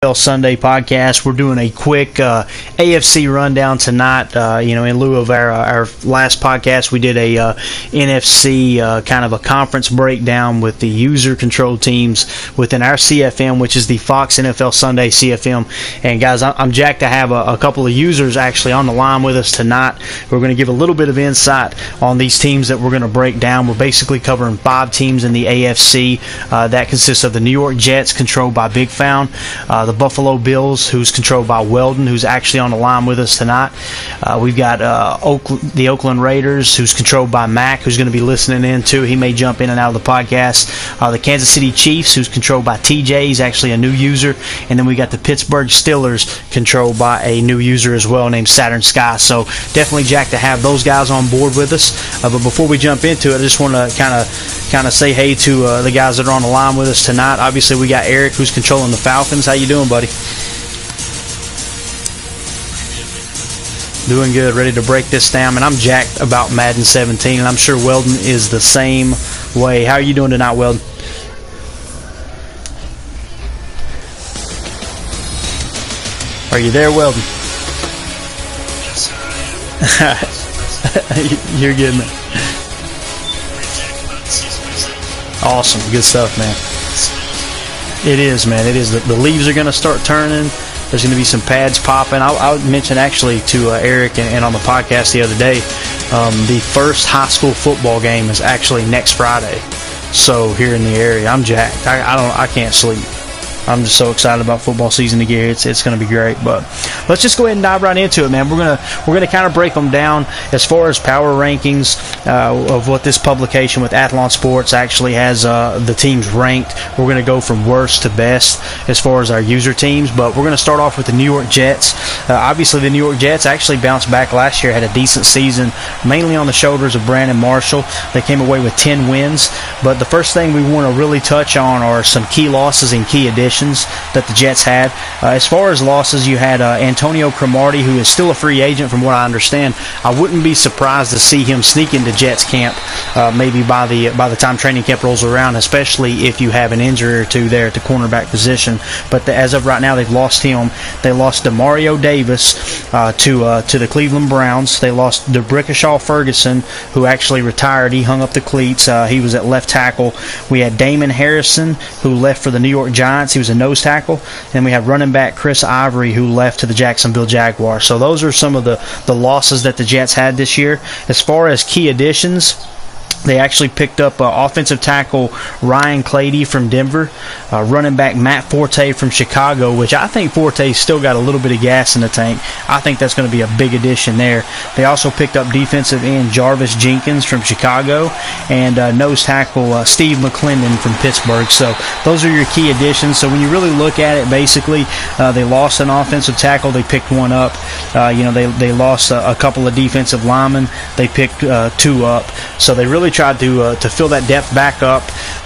Sunday podcast. We're doing a quick AFC rundown tonight. In lieu of our last podcast, we did a NFC kind of a conference breakdown with the user-controlled teams within our CFM, which is the Fox NFL Sunday CFM. And guys, I'm jacked to have a couple of users actually on the line with us tonight. We're going to give a little bit of insight on these teams that we're going to break down. We're basically covering 5 teams in the AFC. That consists of the New York Jets, controlled by Big Found, the Buffalo Bills, who's controlled by Weldon, who's actually on the line with us tonight. We've got the Oakland Raiders, who's controlled by Mac, who's going to be listening in too. He may jump in and out of the podcast. The Kansas City Chiefs, who's controlled by TJ. He's actually a new user. And then we got the Pittsburgh Steelers, controlled by a new user as well named Saturn Sky. So definitely jacked to have those guys on board with us. But before we jump into it, I just want to kind of say hey to the guys that are on the line with us tonight. Obviously, we got Eric, who's controlling the Falcons. How you doing, buddy? Doing good, ready to break this down. And I'm jacked about Madden 17, and I'm sure Weldon is the same way. How are you doing tonight, Weldon? Are you there, Weldon? Yes, I am. You're good, man. Awesome, good stuff, man. It is, man. It is. The leaves are going to start turning. There's going to be some pads popping. I mentioned actually to Eric and on the podcast the other day, the first high school football game is actually next Friday. So here in the area, I'm jacked. I can't sleep. I'm just so excited about football season to get here. It's going to be great. But let's just go ahead and dive right into it, man. We're gonna kind of break them down as far as power rankings of what this publication with Athlon Sports actually has the teams ranked. We're going to go from worst to best as far as our user teams. But we're going to start off with the New York Jets. Obviously, the New York Jets actually bounced back last year, had a decent season, mainly on the shoulders of Brandon Marshall. They came away with 10 wins. But the first thing we want to really touch on are some key losses and key additions that the Jets had. As far as losses, you had Antonio Cromartie, who is still a free agent from what I understand. I wouldn't be surprised to see him sneak into Jets camp maybe by the time training camp rolls around, especially if you have an injury or two there at the cornerback position. But as of right now, they've lost him. They lost Demario Davis to the Cleveland Browns. They lost DeBrickashaw Ferguson, who actually retired. He hung up the cleats. He was at left tackle. We had Damon Harrison, who left for the New York Giants. He was a nose tackle. And we have running back Chris Ivory, who left to the Jacksonville Jaguars. So those are some of the losses that the Jets had this year. As far as key additions, they actually picked up offensive tackle Ryan Clady from Denver, running back Matt Forte from Chicago, which I think Forte's still got a little bit of gas in the tank. I think that's going to be a big addition there. They also picked up defensive end Jarvis Jenkins from Chicago and nose tackle Steve McClendon from Pittsburgh. So those are your key additions. So when you really look at it, basically they lost an offensive tackle. They picked one up. They lost a couple of defensive linemen. They picked 2 up. So they really tried to fill that depth back up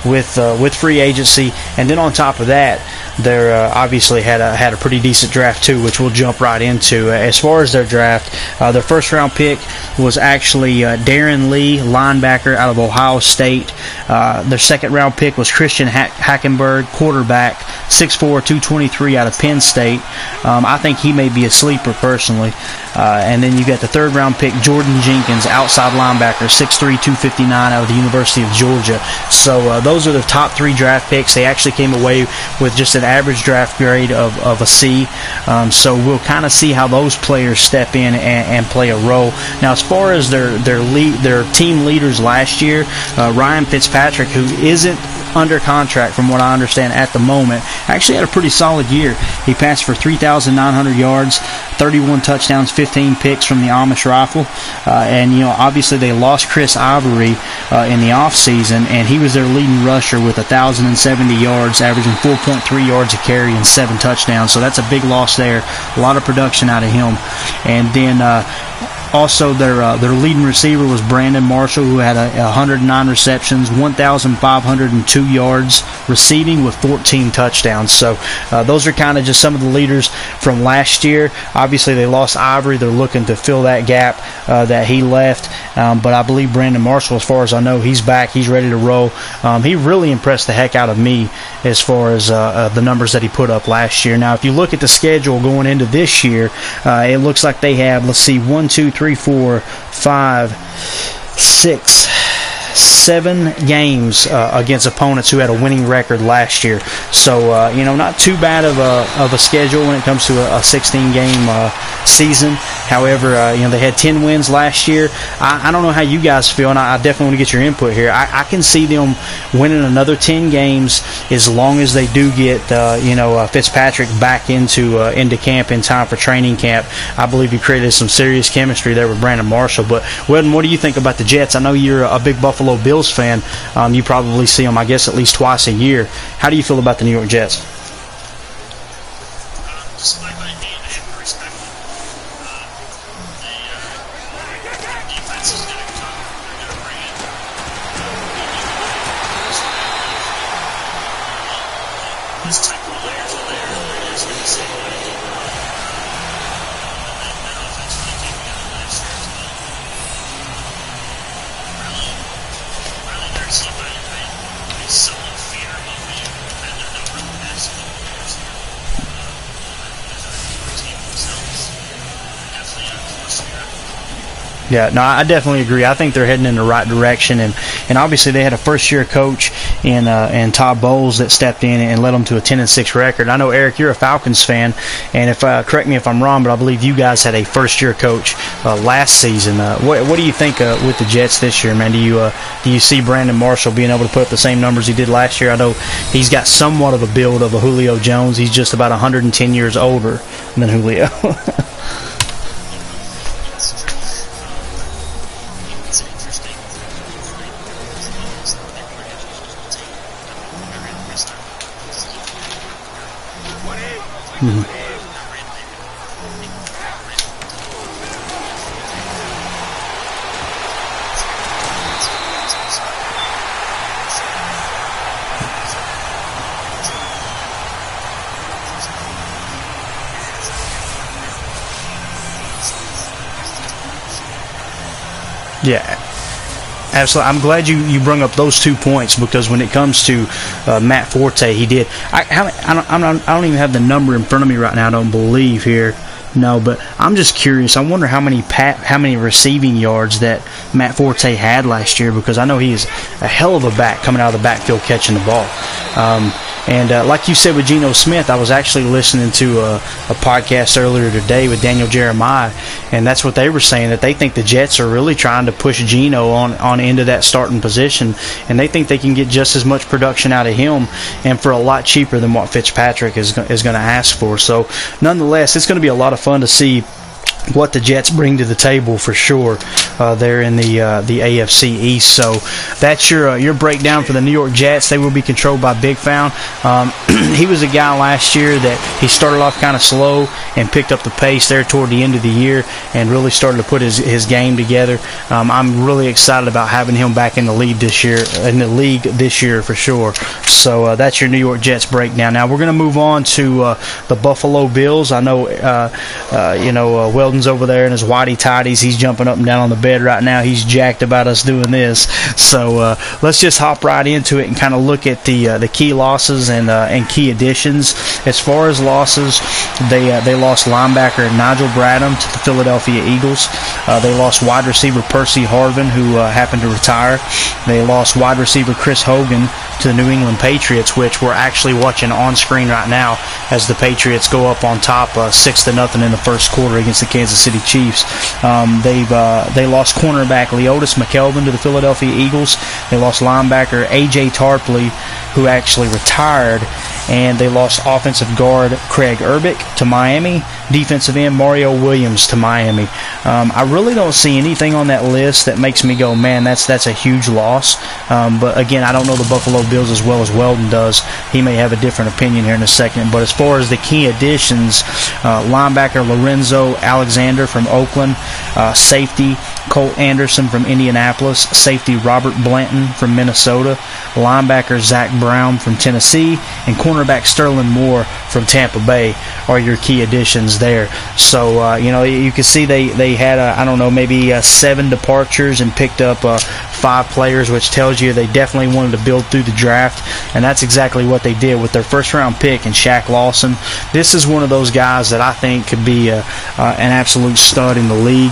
with free agency, and then on top of that, they obviously had a pretty decent draft too, which we'll jump right into. As far as their draft, their first round pick was actually Darren Lee, linebacker out of Ohio State. Their second round pick was Christian Hackenberg, quarterback, 6'4", 223 out of Penn State. I think he may be a sleeper personally. And then you got the third round pick, Jordan Jenkins, outside linebacker, 6'3", 259 out of the University of Georgia. So those are the top 3 draft picks. They actually came away with just an average draft grade of a C. So we'll kind of see how those players step in and play a role. Now, as far as their team leaders last year, Ryan Fitzpatrick, who isn't under contract from what I understand at the moment, actually had a pretty solid year. He passed for 3,900 yards, 31 touchdowns, 15 picks from the Amish rifle. And obviously they lost Chris Ivory in the offseason, and he was their leading rusher with 1,070 yards, averaging 4.3 yards a carry and 7 touchdowns. So that's a big loss there. A lot of production out of him. And then Also, their leading receiver was Brandon Marshall, who had 109 receptions, 1,502 yards receiving with 14 touchdowns. So those are kind of just some of the leaders from last year. Obviously, they lost Ivory. They're looking to fill that gap that he left. But I believe Brandon Marshall, as far as I know, he's back. He's ready to roll. He really impressed the heck out of me as far as the numbers that he put up last year. Now, if you look at the schedule going into this year, it looks like they have, let's see, 1, 2, 3, 4, 5, 6, 7 games against opponents who had a winning record last year. So, not too bad of a schedule when it comes to a 16-game season. However, they had 10 wins last year. I don't know how you guys feel, and I definitely want to get your input here. I can see them winning another 10 games as long as they do get, Fitzpatrick back into camp in time for training camp. I believe he created some serious chemistry there with Brandon Marshall. But, Weldon, what do you think about the Jets? I know you're a big Buffalo Bills fan. You probably see them, I guess, at least twice a year. How do you feel about the New York Jets? Despite my name and respect, the defense is going to come. They're going to bring in this type of layer to layer. They're just going to say, that offense really came together last year as well. Really, there's somebody they somewhat fear of me and their number in the past couple of years here. Team themselves. Definitely on course here. Yeah, no, I definitely agree. I think they're heading in the right direction, and obviously they had a first-year coach in Todd Bowles that stepped in and led them to a 10-6 record. I know, Eric, you're a Falcons fan, and if correct me if I'm wrong, but I believe you guys had a first-year coach last season. What do you think with the Jets this year, man? Do you see Brandon Marshall being able to put up the same numbers he did last year? I know he's got somewhat of a build of a Julio Jones. He's just about 110 years older than Julio. It's an interesting Yeah, absolutely. I'm glad you brought up those 2 points, because when it comes to Matt Forte, he did. I don't even have the number in front of me right now. I don't believe here. No, but I'm just curious. I wonder how many receiving yards that Matt Forte had last year, because I know he is a hell of a back coming out of the backfield catching the ball. And like you said with Geno Smith, I was actually listening to a podcast earlier today with Daniel Jeremiah, and that's what they were saying, that they think the Jets are really trying to push Geno on into that starting position, and they think they can get just as much production out of him and for a lot cheaper than what Fitzpatrick is going to ask for. So nonetheless, it's going to be a lot of fun to see what the Jets bring to the table for sure there in the AFC East. So that's your breakdown for the New York Jets. They will be controlled by Big Found. He was a guy last year that he started off kind of slow and picked up the pace there toward the end of the year and really started to put his game together. I'm really excited about having him back in the league this year for sure. So that's your New York Jets breakdown. Now we're going to move on to the Buffalo Bills. I know Weldon's over there in his whitey tighties. He's jumping up and down on the bed right now. He's jacked about us doing this. So let's just hop right into it and kind of look at the key losses and key additions. As far as losses, they lost linebacker Nigel Bradham to the Philadelphia Eagles. They lost wide receiver Percy Harvin, who happened to retire. They lost wide receiver Chris Hogan to the New England Patriots, which we're actually watching on screen right now as the Patriots go up on top 6-0 in the first quarter against the Kansas City Chiefs. They lost cornerback Leotis McKelvin to the Philadelphia Eagles. They lost linebacker A.J. Tarpley, who actually retired, and they lost offensive guard Craig Urbick to Miami, defensive end Mario Williams to Miami. I really don't see anything on that list that makes me go, man, that's a huge loss. But again, I don't know the Buffalo Buffalo Bills as well as Weldon does. He may have a different opinion here in a second. But as far as the key additions, linebacker Lorenzo Alexander from Oakland, safety Colt Anderson from Indianapolis, safety Robert Blanton from Minnesota, linebacker Zach Brown from Tennessee, and cornerback Sterling Moore from Tampa Bay are your key additions there. So, you can see they had, maybe 7 departures and picked up 5 players, which tells you they definitely wanted to build through the draft, and that's exactly what they did with their first-round pick and Shaq Lawson. This is one of those guys that I think could be an absolute stud in the league.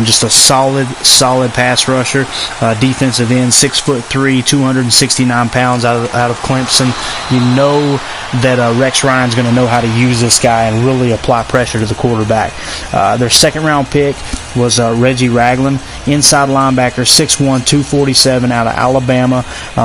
Just a solid pass rusher, defensive end, 6'3", 269 pounds out of Clemson. You know that Rex Ryan's going to know how to use this guy and really apply pressure to the quarterback. Their second-round pick was Reggie Ragland, inside linebacker, 6'1", 247 out of Alabama.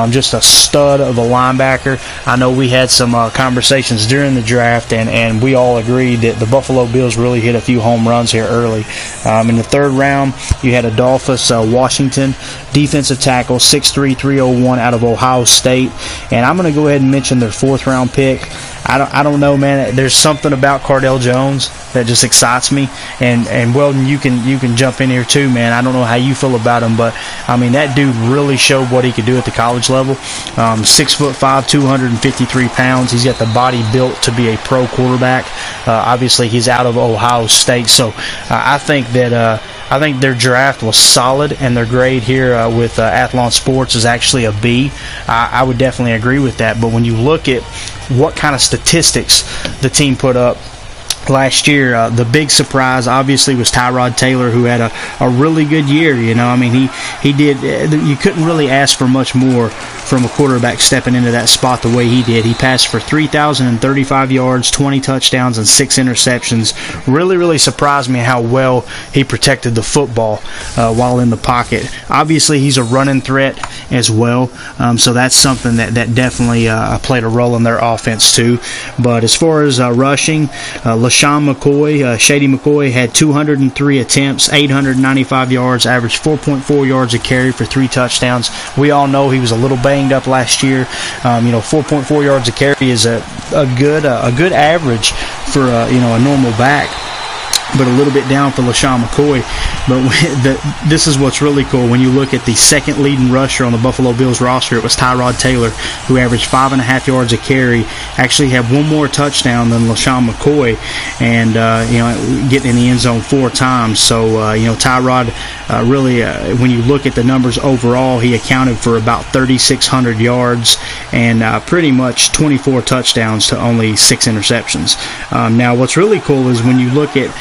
Just a stud of a linebacker. I know we had some conversations during the draft, and we all agreed that the Buffalo Bills really hit a few home runs here early. In the third round, you had Adolphus Washington, defensive tackle, 6'3", 301 out of Ohio State. And I'm going to go ahead and mention their fourth-round pick. I don't know, man. There's something about Cardell Jones that just excites me. And Weldon, you can jump in here too, man. I don't know how you feel about him, but I mean that dude really showed what he could do at the college level. 6'5", 253 pounds. He's got the body built to be a pro quarterback. Obviously, he's out of Ohio State, so I think their draft was solid, and their grade here with Athlon Sports is actually a B. I would definitely agree with that. But when you look at what kind of statistics the team put up last year, the big surprise obviously was Tyrod Taylor, who had a really good year. He did. You couldn't really ask for much more from a quarterback stepping into that spot the way he did. He passed for 3,035 yards, 20 touchdowns, and 6 interceptions. Really surprised me how well he protected the football while in the pocket. Obviously, he's a running threat as well, so that's something that definitely played a role in their offense too. But as far as rushing, LaShawn McCoy, Shady McCoy, had 203 attempts, 895 yards, averaged 4.4 yards a carry for 3 touchdowns. We all know he was a little banged up last year. 4.4 yards a carry is a good average for a normal back, but a little bit down for LaShawn McCoy. But this is what's really cool. When you look at the second leading rusher on the Buffalo Bills roster, it was Tyrod Taylor, who averaged 5.5 yards a carry, actually had 1 more touchdown than LaShawn McCoy, and getting in the end zone 4 times. So Tyrod really, when you look at the numbers overall, he accounted for about 3,600 yards and pretty much 24 touchdowns to only 6 interceptions. Now, what's really cool is when you look at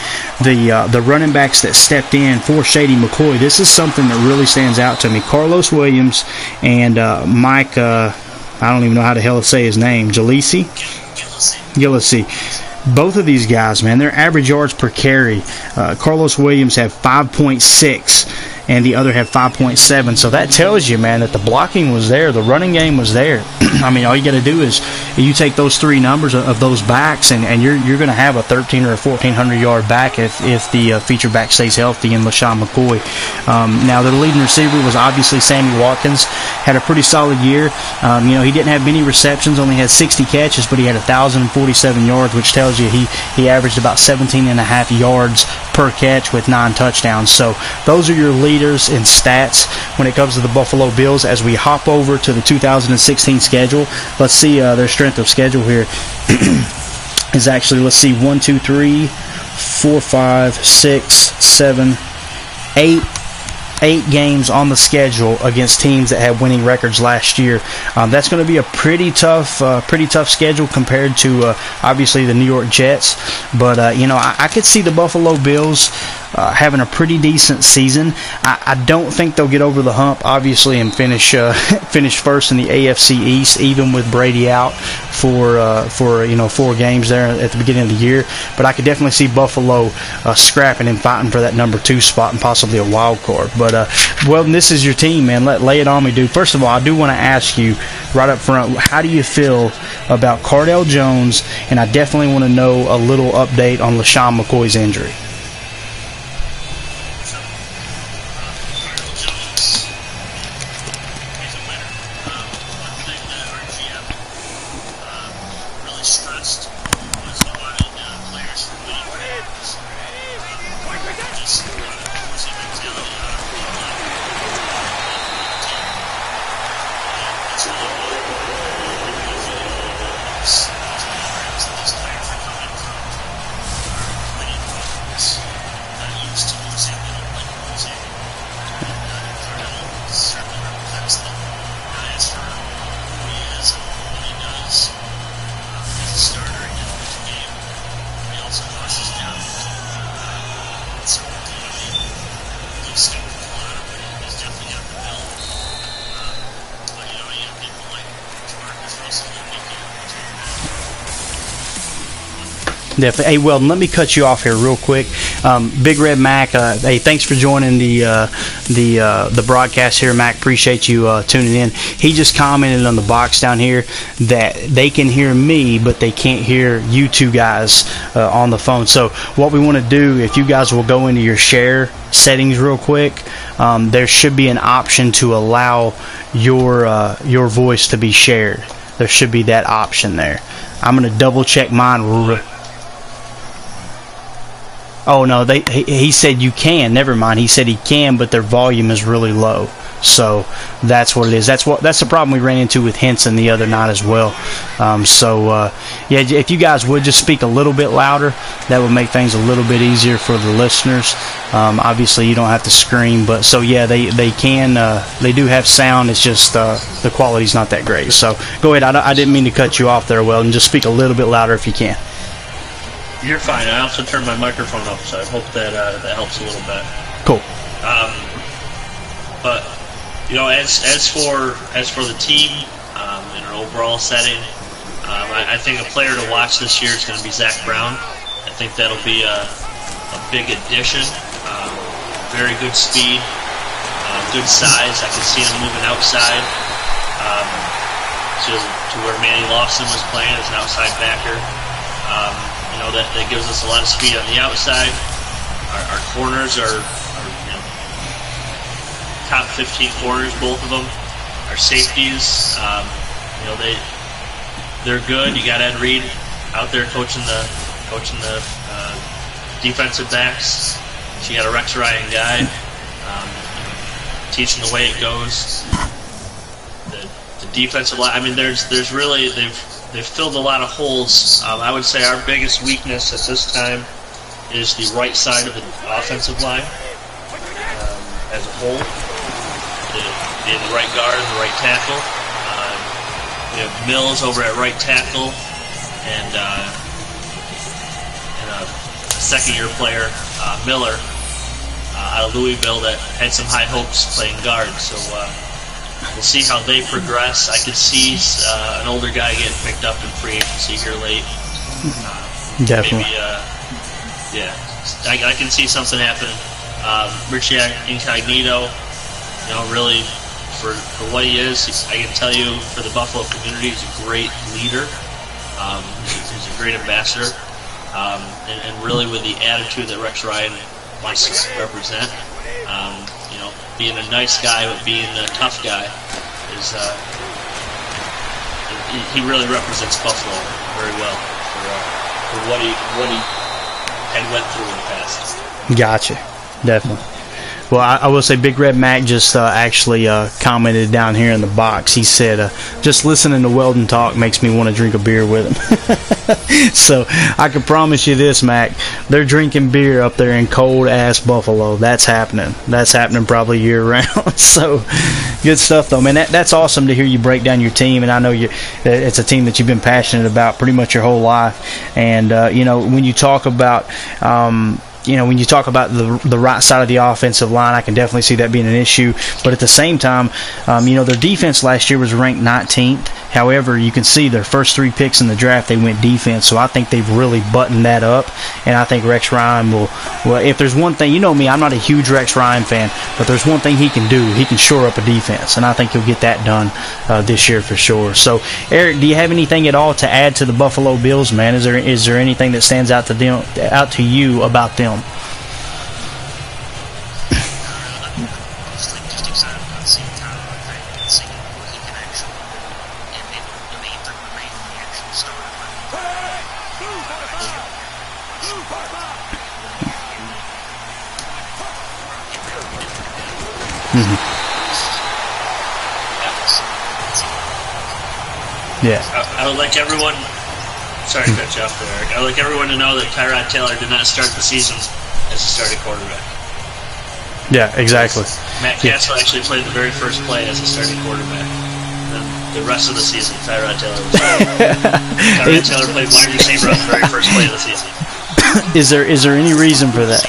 the running backs that stepped in for Shady McCoy, this is something that really stands out to me. Carlos Williams and Mike, I don't even know how the hell to say his name, Gillespie. Both of these guys, man, their average yards per carry, Carlos Williams had 5.6 and the other had 5.7. So that tells you, man, that the blocking was there, the running game was there. I mean, all you got to do is you take those 3 numbers of those backs, and you're going to have a 1,300 or 1,400 yard back if the feature back stays healthy in LaShawn McCoy. Now, their leading receiver was obviously Sammy Watkins. Had a pretty solid year. He didn't have many receptions, only had 60 catches, but he had 1,047 yards, which tells you he averaged about 17.5 yards per catch with 9 touchdowns. So those are your leaders in stats when it comes to the Buffalo Bills. As we hop over to the 2016 schedule, let's see their strength of schedule here is actually, let's see, 1, 2, 3, 4, 5, 6, 7, 8 games on the schedule against teams that had winning records last year. That's going to be a pretty tough schedule compared to obviously the New York Jets. But I could see the Buffalo Bills having a pretty decent season. I don't think they'll get over the hump, obviously, and finish first in the AFC East, even with Brady out for 4 games there at the beginning of the year. But I could definitely see Buffalo scrapping and fighting for that number 2 spot and possibly a wild card. But Weldon, this is your team, man. Lay it on me, dude. First of all, I do want to ask you right up front, how do you feel about Cardell Jones? And I definitely want to know a little update on LaShawn McCoy's injury. Cardell Jones, he's a winner. One thing that Definitely. Hey, Weldon, let me cut you off here real quick. Big Red Mac, hey, thanks for joining the broadcast here, Mac. Appreciate you tuning in. He just commented on the box down here that they can hear me, but they can't hear you two guys on the phone. So what we want to do, if you guys will go into your share settings real quick, there should be an option to allow your voice to be shared. There should be that option there. I'm going to double check mine. Oh no, he said you can. Never mind. He said he can, but their volume is really low. So that's what it is. That's the problem we ran into with Henson the other night as well. Yeah, if you guys would just speak a little bit louder, that would make things a little bit easier for the listeners. Obviously, you don't have to scream, but so yeah, they can. They do have sound. It's just the quality's not that great. So go ahead. I didn't mean to cut you off there, Weldon. Just speak a little bit louder if you can. You're fine. I also turned my microphone up, so I hope that that helps a little bit. Cool. But you know, as for the team in an overall setting, I think a player to watch this year is going to be Zach Brown. I think that'll be a big addition. Very good speed, good size. I can see him moving outside to where Manny Lawson was playing as an outside backer. You know, that gives us a lot of speed on the outside. Our corners are you know, top 15 corners, both of them. Our safeties, you know, they're good. You got Ed Reed out there coaching the defensive backs. So you got a Rex Ryan guy teaching the way it goes. The defensive line. I mean, there's really they've filled a lot of holes. I would say our biggest weakness at this time is the right side of the offensive line as a whole. The right guard and the right tackle. We have Mills over at right tackle and a second-year player, Miller, out of Louisville that had some high hopes playing guard. So we'll see how they progress. I could see an older guy getting picked up in free agency here late. Definitely. Maybe, yeah, I can see something happening. Richie Incognito, you know, really for what he is, I can tell you for the Buffalo community, he's a great leader. He's a great ambassador, and really with the attitude that Rex Ryan wants to represent. You know, being a nice guy but being a tough guy is he really represents Buffalo very well for what he had went through in the past. Gotcha. Definitely. Well, I will say Big Red Mac just actually commented down here in the box. He said, just listening to Weldon talk makes me want to drink a beer with him. So I can promise you this, Mac. They're drinking beer up there in cold-ass Buffalo. That's happening. That's happening probably year-round. So good stuff, though, man. That's awesome to hear you break down your team. And I know it's a team that you've been passionate about pretty much your whole life. And, you know, when you talk about when you talk about the right side of the offensive line, I can definitely see that being an issue. But at the same time, their defense last year was ranked 19th. However, you can see their first 3 picks in the draft, they went defense. So I think they've really buttoned that up. And I think Rex Ryan will, if there's one thing, you know me, I'm not a huge Rex Ryan fan, but there's one thing he can do. He can shore up a defense. And I think he'll get that done this year for sure. So, Eric, do you have anything at all to add to the Buffalo Bills, man? Is there anything that stands out to you about them? Yeah. I would like everyone. Sorry to cut you off there, Eric. I would like everyone to know that Tyrod Taylor did not start the season as a starting quarterback. Yeah, exactly. Matt Castle actually played the very first play as a starting quarterback. And the rest of the season, Tyrod Taylor was Tyrod Taylor played wide receiver on the very first play of the season. Is there any reason for that?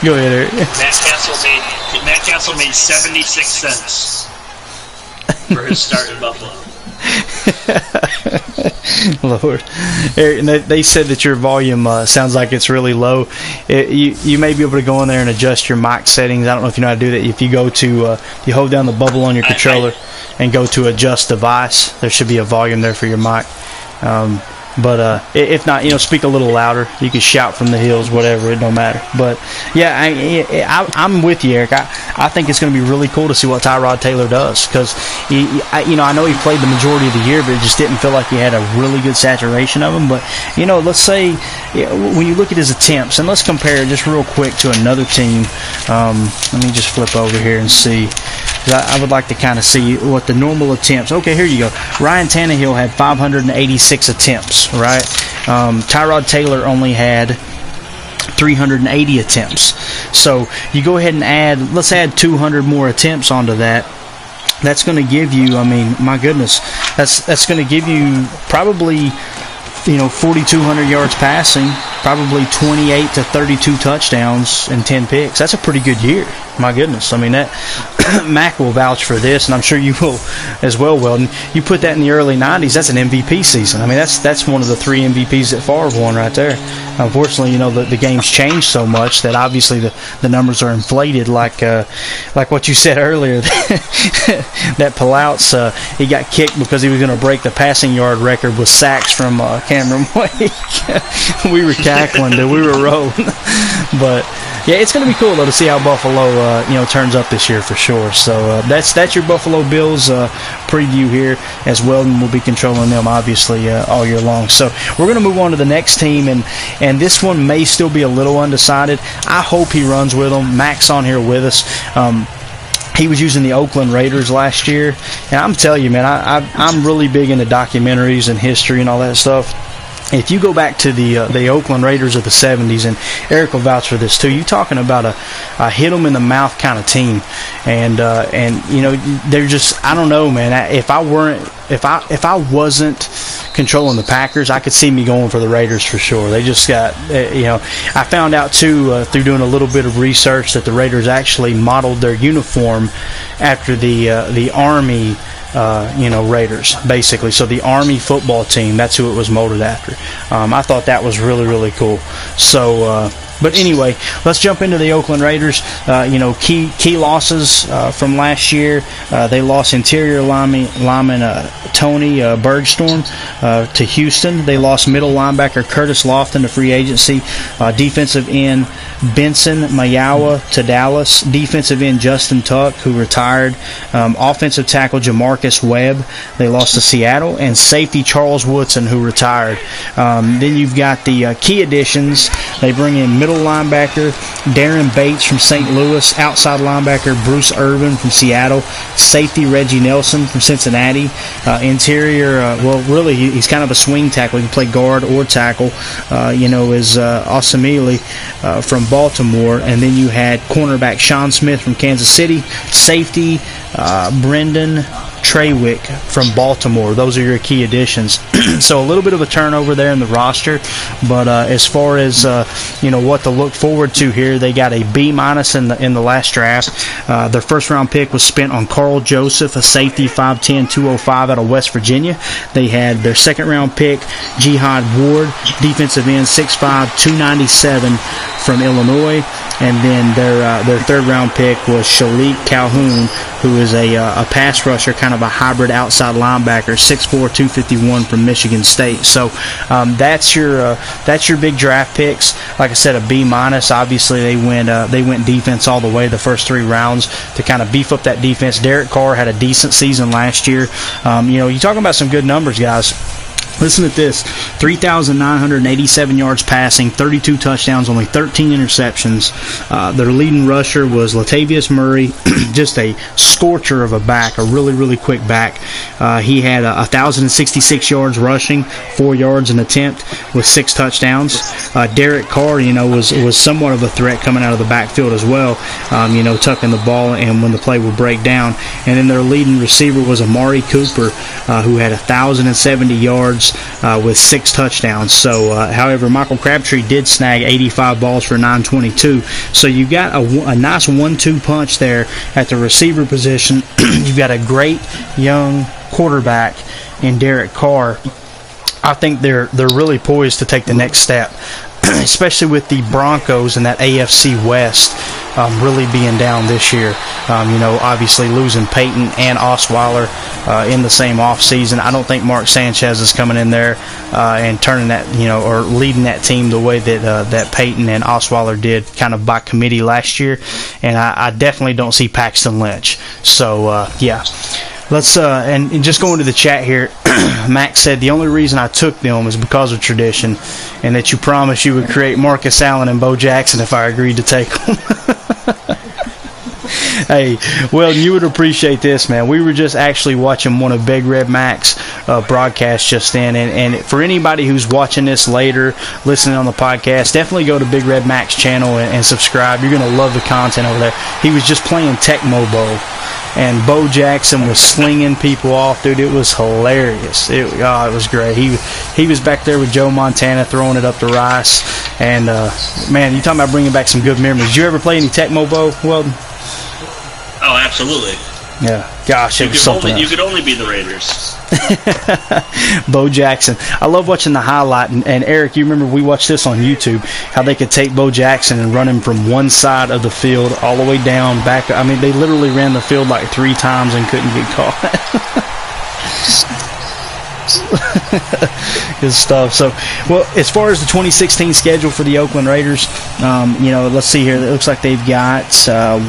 Go ahead, Eric. Matt Castle made 76 cents for his start in Buffalo. Lord. Eric, and they said that your volume sounds like it's really low. You may be able to go in there and adjust your mic settings. I don't know if you know how to do that. If you go to, you hold down the bubble on your controller and go to adjust device, there should be a volume there for your mic. But if not, speak a little louder. You can shout from the hills, whatever. It don't matter. But yeah, I'm with you, Eric. I think it's going to be really cool to see what Tyrod Taylor does, because I know he played the majority of the year, but it just didn't feel like he had a really good saturation of them. But let's say when you look at his attempts, and let's compare it just real quick to another team. Let me just flip over here and see. I would like to kind of see what the normal attempts. Okay, here you go. Ryan Tannehill had 586 attempts, right? Tyrod Taylor only had 380 attempts. So you go ahead and let's add 200 more attempts onto that. That's going to give you, my goodness, that's going to give you probably 4,200 yards passing, probably 28 to 32 touchdowns and 10 picks. That's a pretty good year. My goodness. That Mac will vouch for this, and I'm sure you will as well, Weldon. You put that in the early 90s, that's an MVP season. that's one of the 3 MVPs that Favre won right there. Unfortunately, the game's changed so much that obviously the numbers are inflated, like what you said earlier, that Palouts, he got kicked because he was going to break the passing yard record with sacks from Cameron Wake. We were cackling, dude. We were rolling. But yeah, it's going to be cool though to see how Buffalo turns up this year for sure. So that's your Buffalo Bills preview here, as Weldon will be controlling them obviously all year long. So we're going to move on to the next team, and this one may still be a little undecided. I hope he runs with them. Mac's on here with us. He was using the Oakland Raiders last year, and I'm telling you, man, I'm really big into documentaries and history and all that stuff. If you go back to the Oakland Raiders of the 70s, and Eric will vouch for this too, you're talking about a hit 'em in the mouth kind of team, and they're just, I don't know, man. If I wasn't controlling the Packers, I could see me going for the Raiders for sure. They just got, I found out too through doing a little bit of research that the Raiders actually modeled their uniform after the Army. Raiders, basically. So the Army football team, that's who it was molded after. I thought that was really, really cool. So, but anyway, let's jump into the Oakland Raiders. Key losses from last year. They lost interior lineman Tony Bergstrom to Houston. They lost middle linebacker Curtis Lofton to free agency. Defensive end Benson Mayawa to Dallas. Defensive end Justin Tuck, who retired. Offensive tackle Jamarcus Webb, they lost to Seattle. And safety Charles Woodson, who retired. Then you've got the key additions. They bring in middle linebacker Darren Bates from St. Louis. Outside linebacker Bruce Irvin from Seattle. Safety Reggie Nelson from Cincinnati. Interior, he's kind of a swing tackle. He can play guard or tackle. Is Osamili from Baltimore. And then you had cornerback Sean Smith from Kansas City. Safety Brendan Trawick from Baltimore. Those are your key additions. So a little bit of a turnover there in the roster, but as far as what to look forward to here, they got a B- in the last draft. Their first round pick was spent on Carl Joseph, a safety, 5'10", 205 out of West Virginia. They had their second round pick Jihad Ward, defensive end, 6'5", 297 from Illinois. And then their third round pick was Shalik Calhoun, who is a pass rusher, kind of a hybrid outside linebacker, 6'4", 251 from Michigan State. So that's your big draft picks. Like I said, a B-. Obviously, they went defense all the way the first 3 rounds to kind of beef up that defense. Derek Carr had a decent season last year. You're talking about some good numbers, guys. Listen to this, 3,987 yards passing, 32 touchdowns, only 13 interceptions. Their leading rusher was Latavius Murray, just a scorcher of a back, a really, really quick back. He had 1,066 yards rushing, 4 yards an attempt with 6 touchdowns. Derek Carr, was somewhat of a threat coming out of the backfield as well, tucking the ball and when the play would break down. And then their leading receiver was Amari Cooper, who had 1,070 yards with 6 touchdowns. So, however, Michael Crabtree did snag 85 balls for 922. So you've got a nice 1-2 punch there at the receiver position. You've got a great young quarterback in Derek Carr. I think they're really poised to take the next step, especially with the Broncos and that AFC West really being down this year. Obviously losing Peyton and Osweiler in the same offseason. I don't think Mark Sanchez is coming in there and turning that, or leading that team the way that Peyton and Osweiler did kind of by committee last year. And I definitely don't see Paxton Lynch. So, yeah. Let's and just going to the chat here. Max said the only reason I took them is because of tradition, and that you promised you would create Marcus Allen and Bo Jackson if I agreed to take them. Hey, well, you would appreciate this, man. We were just actually watching one of Big Red Mac's broadcasts just then, and for anybody who's watching this later, listening on the podcast, definitely go to Big Red Mac's channel and subscribe. You're going to love the content over there. He was just playing Tecmo Bowl, and Bo Jackson was slinging people off, dude. It was hilarious. It was great. He was back there with Joe Montana throwing it up to Rice, and man, you talking about bringing back some good memories. Did you ever play any Tecmo Bowl, Weldon? Oh, absolutely. Yeah, gosh, it was something else. You could only be the Raiders. Bo Jackson. I love watching the highlight, and Eric, you remember we watched this on YouTube, how they could take Bo Jackson and run him from one side of the field all the way down back. I mean, they literally ran the field like 3 times and couldn't get caught. Good stuff. So, well, as far as the 2016 schedule for the Oakland Raiders, let's see here. It looks like they've got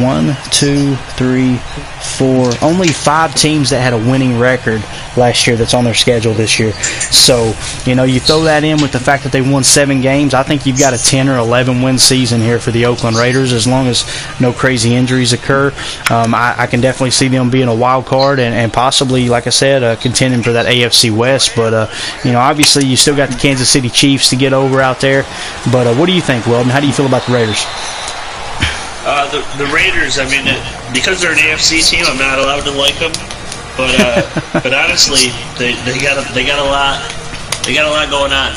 1, 2, 3, 4, only 5 teams that had a winning record last year that's on their schedule this year. So, you throw that in with the fact that they won 7 games, I think you've got a 10 or 11 win season here for the Oakland Raiders as long as no crazy injuries occur. I can definitely see them being a wild card and possibly, like I said, contending for that AFC West. But, obviously you still got the Kansas City Chiefs to get over out there. But what do you think, Weldon? How do you feel about the Raiders? The Raiders, I mean, because they're an AFC team, I'm not allowed to like them. But honestly, they got a lot going on.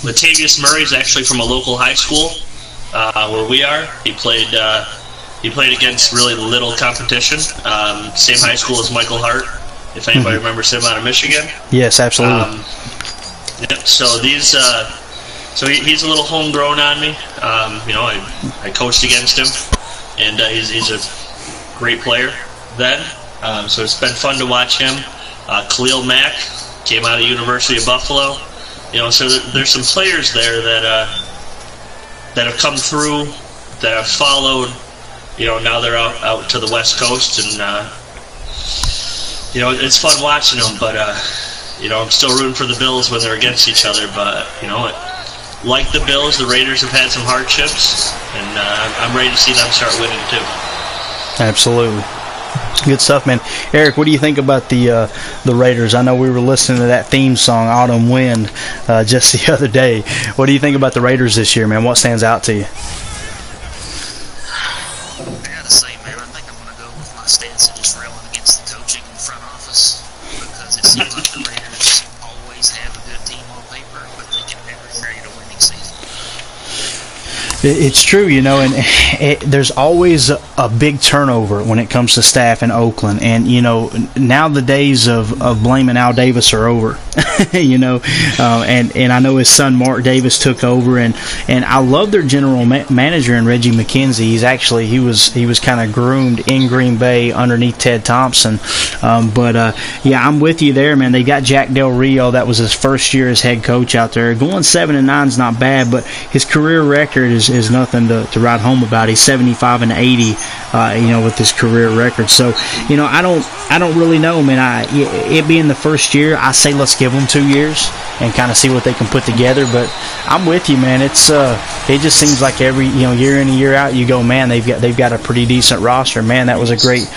Latavius Murray is actually from a local high school where we are. He played against really little competition. Same high school as Michael Hart, if anybody remembers him out of Michigan. Yes, absolutely. So he's a little homegrown on me. I coached against him, and he's a great player then. So it's been fun to watch him. Khalil Mack came out of University of Buffalo. So there's some players there that have come through, that have followed. Now they're out to the West Coast, and it's fun watching them. But I'm still rooting for the Bills when they're against each other. But like the Bills, the Raiders have had some hardships, and I'm ready to see them start winning too. Absolutely. Good stuff, man. Eric, what do you think about the Raiders? I know we were listening to that theme song, Autumn Wind, just the other day. What do you think about the Raiders this year, man? What stands out to you? I gotta say, man, I think I'm going to go with my stance of just railing against the coaching in the front office, because it seems like the Raiders always have a good team on paper, but they can never create a winning season. It's true, and there's always a big turnover when it comes to staff in Oakland. And, now the days of blaming Al Davis are over, and I know his son Mark Davis took over, and I love their general manager in Reggie McKenzie. He was kind of groomed in Green Bay underneath Ted Thompson. Yeah, I'm with you there, man. They got Jack Del Rio. That was his first year as head coach out there. Going 7-9 is not bad, but his career record is nothing to write home about. He's 75-80, with his career record. So, I don't really know, man. It being the first year, I say let's give them 2 years and kind of see what they can put together. But I'm with you, man. It just seems like every year in and year out, you go, man, they've got a pretty decent roster. Man, that was a great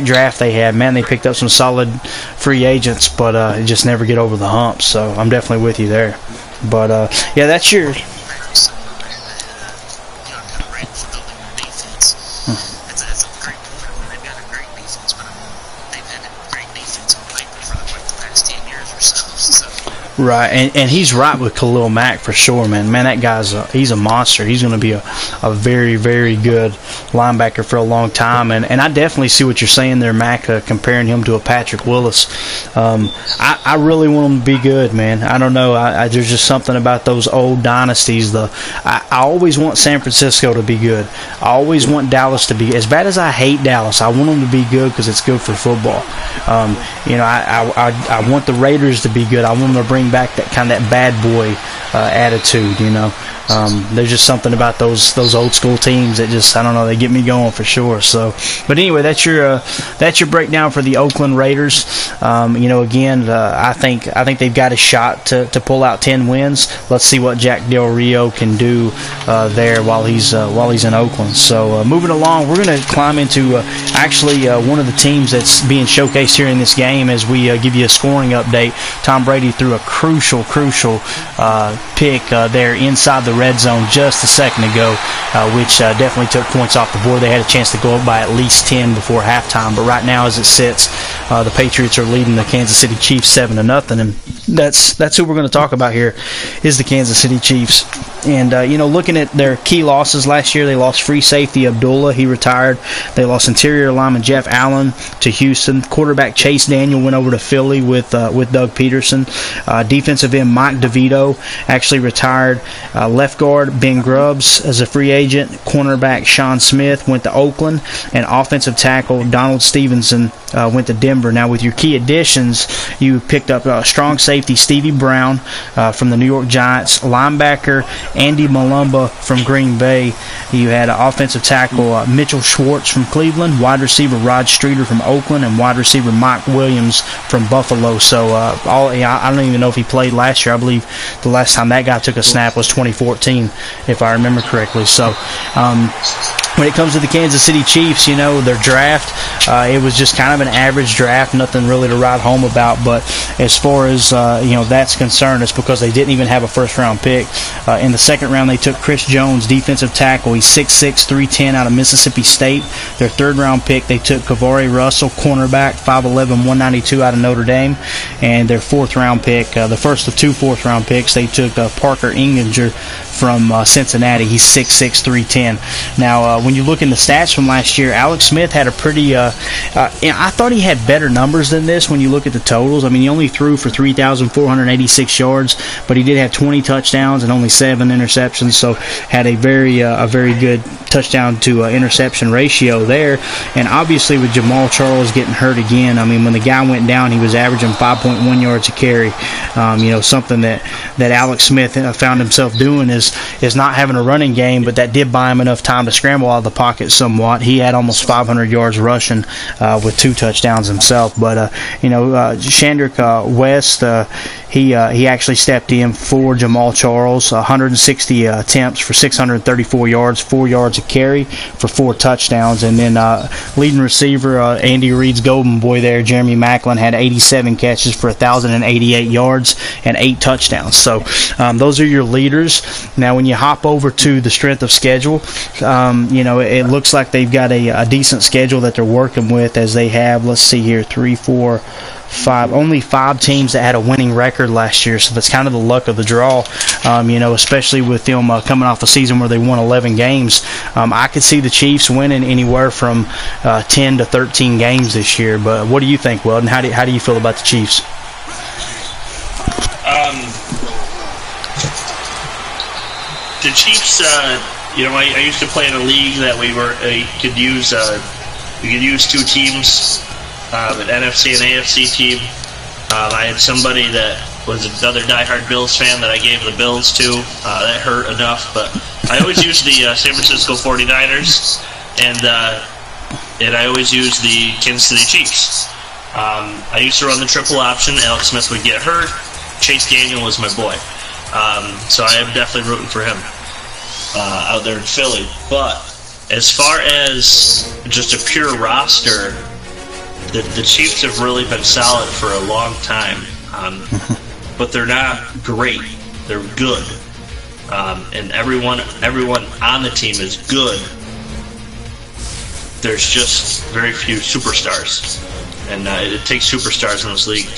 draft they had. Man, they picked up some solid free agents, but it just never get over the hump. So I'm definitely with you there. But yeah, that's your. That's a great point. I mean, they've got a great defense, but they've had a great defense on paper for like the past 10 years or so. Right, and he's right with Khalil Mack for sure, man. Man, that guy's he's a monster. He's going to be a very, very good linebacker for a long time. And I definitely see what you're saying there, Mac, comparing him to a Patrick Willis. I really want him to be good, man. I don't know. There's just something about those old dynasties. I always want San Francisco to be good. I always want Dallas to be, as bad as I hate Dallas, I want them to be good because it's good for football. I want the Raiders to be good. I want them to bring back that kind of that bad boy attitude. There's just something about those old school teams that just, I don't know, they get me going for sure. So, but anyway, that's your breakdown for the Oakland Raiders. I think they've got a shot to pull out 10 wins. Let's see what Jack Del Rio can do there while he's in Oakland. So moving along, we're going to climb into one of the teams that's being showcased here in this game as we give you a scoring update. Tom Brady threw a crucial pick there inside the red zone just a second ago, which definitely took points off the board. They had a chance to go up by at least 10 before halftime, but right now as it sits, the Patriots are leading the Kansas City Chiefs 7-0, and that's who we're going to talk about here is the Kansas City Chiefs. And looking at their key losses last year, they lost free safety Abdullah, he retired. They lost interior lineman Jeff Allen to Houston. Quarterback Chase Daniel went over to Philly with Doug Peterson. Defensive end Mike DeVito actually retired. Left guard Ben Grubbs as a free agent. Cornerback Sean Smith went to Oakland, and offensive tackle Donald Stevenson went to Denver. Now, with your key additions, you picked up strong safety Stevie Brown from the New York Giants, linebacker Andy Malumba from Green Bay. You had offensive tackle Mitchell Schwartz from Cleveland, wide receiver Rod Streeter from Oakland, and wide receiver Mike Williams from Buffalo. So I don't even know if he played last year. I believe the last time that guy took a snap was 2014, if I remember correctly. So when it comes to the Kansas City Chiefs, their draft, it was just kind of an average draft, nothing really to write home about. But as far as that's concerned, it's because they didn't even have a first-round pick. In the second round, they took Chris Jones, defensive tackle. He's 6'6", 310 out of Mississippi State. Their third-round pick, they took Kavari Russell, cornerback, 5'11", 192 out of Notre Dame. And their fourth-round pick, the first of two fourth-round picks, they took Parker Inginger from Cincinnati. He's 6'6", 310. Now, when you look in the stats from last year, Alex Smith had a pretty I thought he had better numbers than this when you look at the totals. I mean, he only threw for 3,486 yards, but he did have 20 touchdowns and only 7 interceptions, so had a very good touchdown to interception ratio there. And obviously with Jamal Charles getting hurt again, I mean, when the guy went down, he was averaging 5.1 yards a carry. Something that Alex Smith found himself doing is not having a running game, but that did buy him enough time to scramble out of the pocket somewhat. He had almost 500 yards rushing with 2 touchdowns himself. But Chandrick West, he actually stepped in for Jamal Charles. 160 attempts for 634 yards, 4 yards a carry for 4 touchdowns. And then leading receiver Andy Reid's golden boy there, Jeremy Maclin, had 87 catches for 1,088 yards and 8 touchdowns. So those are your leaders. Now, when you hop over to the strength of schedule, it looks like they've got a decent schedule that they're working with, as they have, let's see here, 3, 4, 5, only 5 teams that had a winning record last year, so that's kind of the luck of the draw, especially with them coming off a season where they won 11 games. I could see the Chiefs winning anywhere from 10 to 13 games this year, but what do you think, Weldon? How do you feel about the Chiefs? The Chiefs, I used to play in a league that we could use 2 teams, an NFC and AFC team. I had somebody that was another diehard Bills fan that I gave the Bills to. That hurt enough, but I always used the San Francisco 49ers, and I always used the Kansas City Chiefs. I used to run the triple option. Alex Smith would get hurt. Chase Daniel was my boy. So I am definitely rooting for him out there in Philly. But as far as just a pure roster, the Chiefs have really been solid for a long time. But they're not great. They're good. And everyone on the team is good. There's just very few superstars. And it takes superstars in this league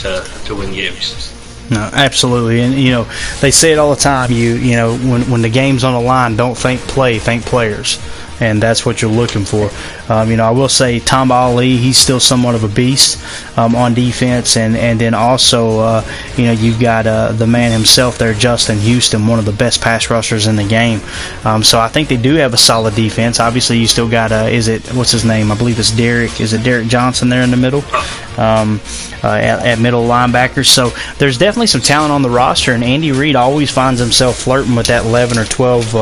to win games. No, absolutely, and they say it all the time. When the game's on the line, don't think play, think players, and that's what you're looking for. I will say Tom Ali, he's still somewhat of a beast on defense, and then also you've got the man himself there, Justin Houston, one of the best pass rushers in the game. So I think they do have a solid defense. Obviously, you still got what's his name? I believe it's Derek. Is it Derek Johnson there in the middle? At middle linebacker. So there's definitely some talent on the roster, and Andy Reid always finds himself flirting with that 11 or 12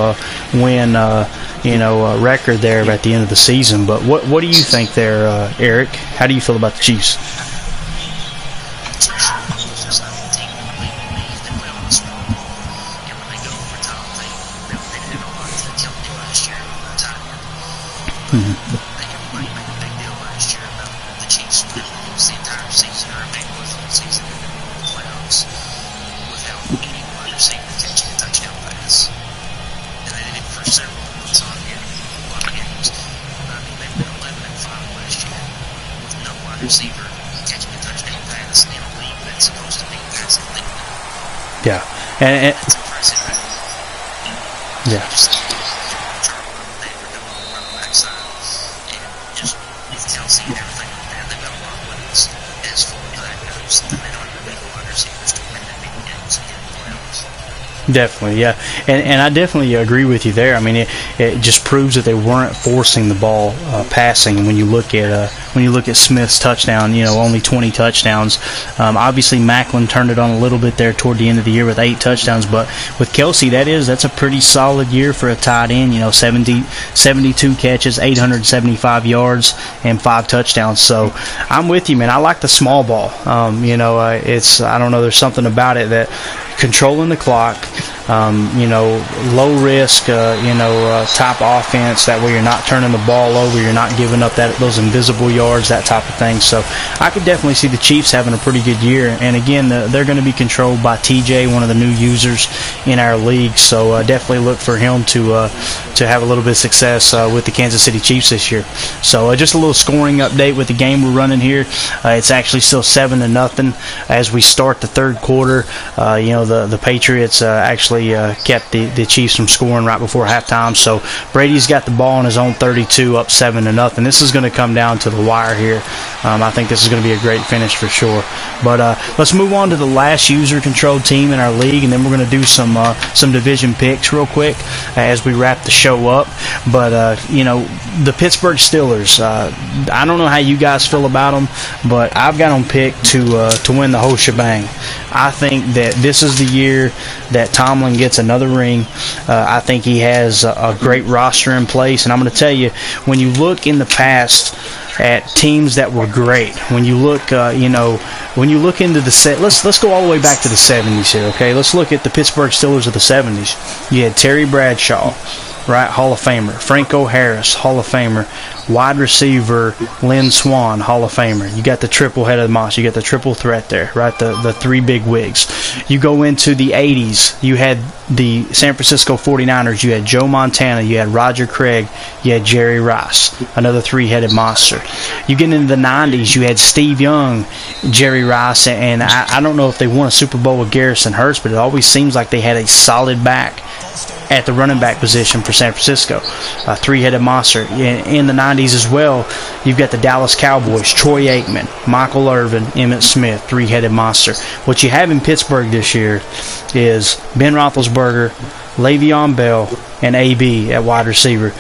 win record there at the end of the season. But what do you think there, Eric? How do you feel about the Chiefs? Yeah, and that's impressive. Yeah. Just with Kelsey and everything like that, they've got a lot of weapons as far as that goes. And they don't have any wide receivers to win that many games and get in the playoffs. Definitely, yeah, and I definitely agree with you there. I mean, it just proves that they weren't forcing the ball passing. When you look at Smith's touchdown, only 20 touchdowns. Obviously, Macklin turned it on a little bit there toward the end of the year with 8 touchdowns, but with Kelsey, that's a pretty solid year for a tight end. 72 catches, 875 yards, and 5 touchdowns. So I'm with you, man. I like the small ball. It's I don't know. There's something about it that controlling the clock, low risk, type offense. That way you're not turning the ball over, you're not giving up those invisible yards, that type of thing. So I could definitely see the Chiefs having a pretty good year. And again, they're going to be controlled by TJ, one of the new users in our league. So definitely look for him to have a little bit of success with the Kansas City Chiefs this year. So just a little scoring update with the game we're running here. It's actually still 7-0 as we start the third quarter. The Patriots actually kept the Chiefs from scoring right before halftime. So Brady's got the ball on his own 32, up 7-0. This is going to come down to the wire here. I think this is going to be a great finish for sure. But let's move on to the last user-controlled team in our league, and then we're going to do some division picks real quick as we wrap the show up. But the Pittsburgh Steelers. I don't know how you guys feel about them, but I've got them picked to win the whole shebang. I think that this is the year that Tomlin gets another ring. I think he has a great roster in place, and I'm going to tell you, when you look in the past at teams that were great, when you look, when you look into the set, let's go all the way back to the 70s here, okay? Let's look at the Pittsburgh Steelers of the 70s. You had Terry Bradshaw, right, Hall of Famer. Franco Harris, Hall of Famer. Wide receiver Lynn Swann, Hall of Famer. You got the triple-headed monster. You got the triple threat there, right? The 3 big wigs. You go into the 80s. You had the San Francisco 49ers. You had Joe Montana. You had Roger Craig. You had Jerry Rice, another 3-headed monster. You get into the 90s. You had Steve Young, Jerry Rice, and I don't know if they won a Super Bowl with Garrison Hurst, but it always seems like they had a solid back at the running back position for San Francisco, a 3-headed monster. In the 90s as well, you've got the Dallas Cowboys, Troy Aikman, Michael Irvin, Emmitt Smith, 3-headed monster. What you have in Pittsburgh this year is Ben Roethlisberger, Le'Veon Bell, and AB at wide receiver.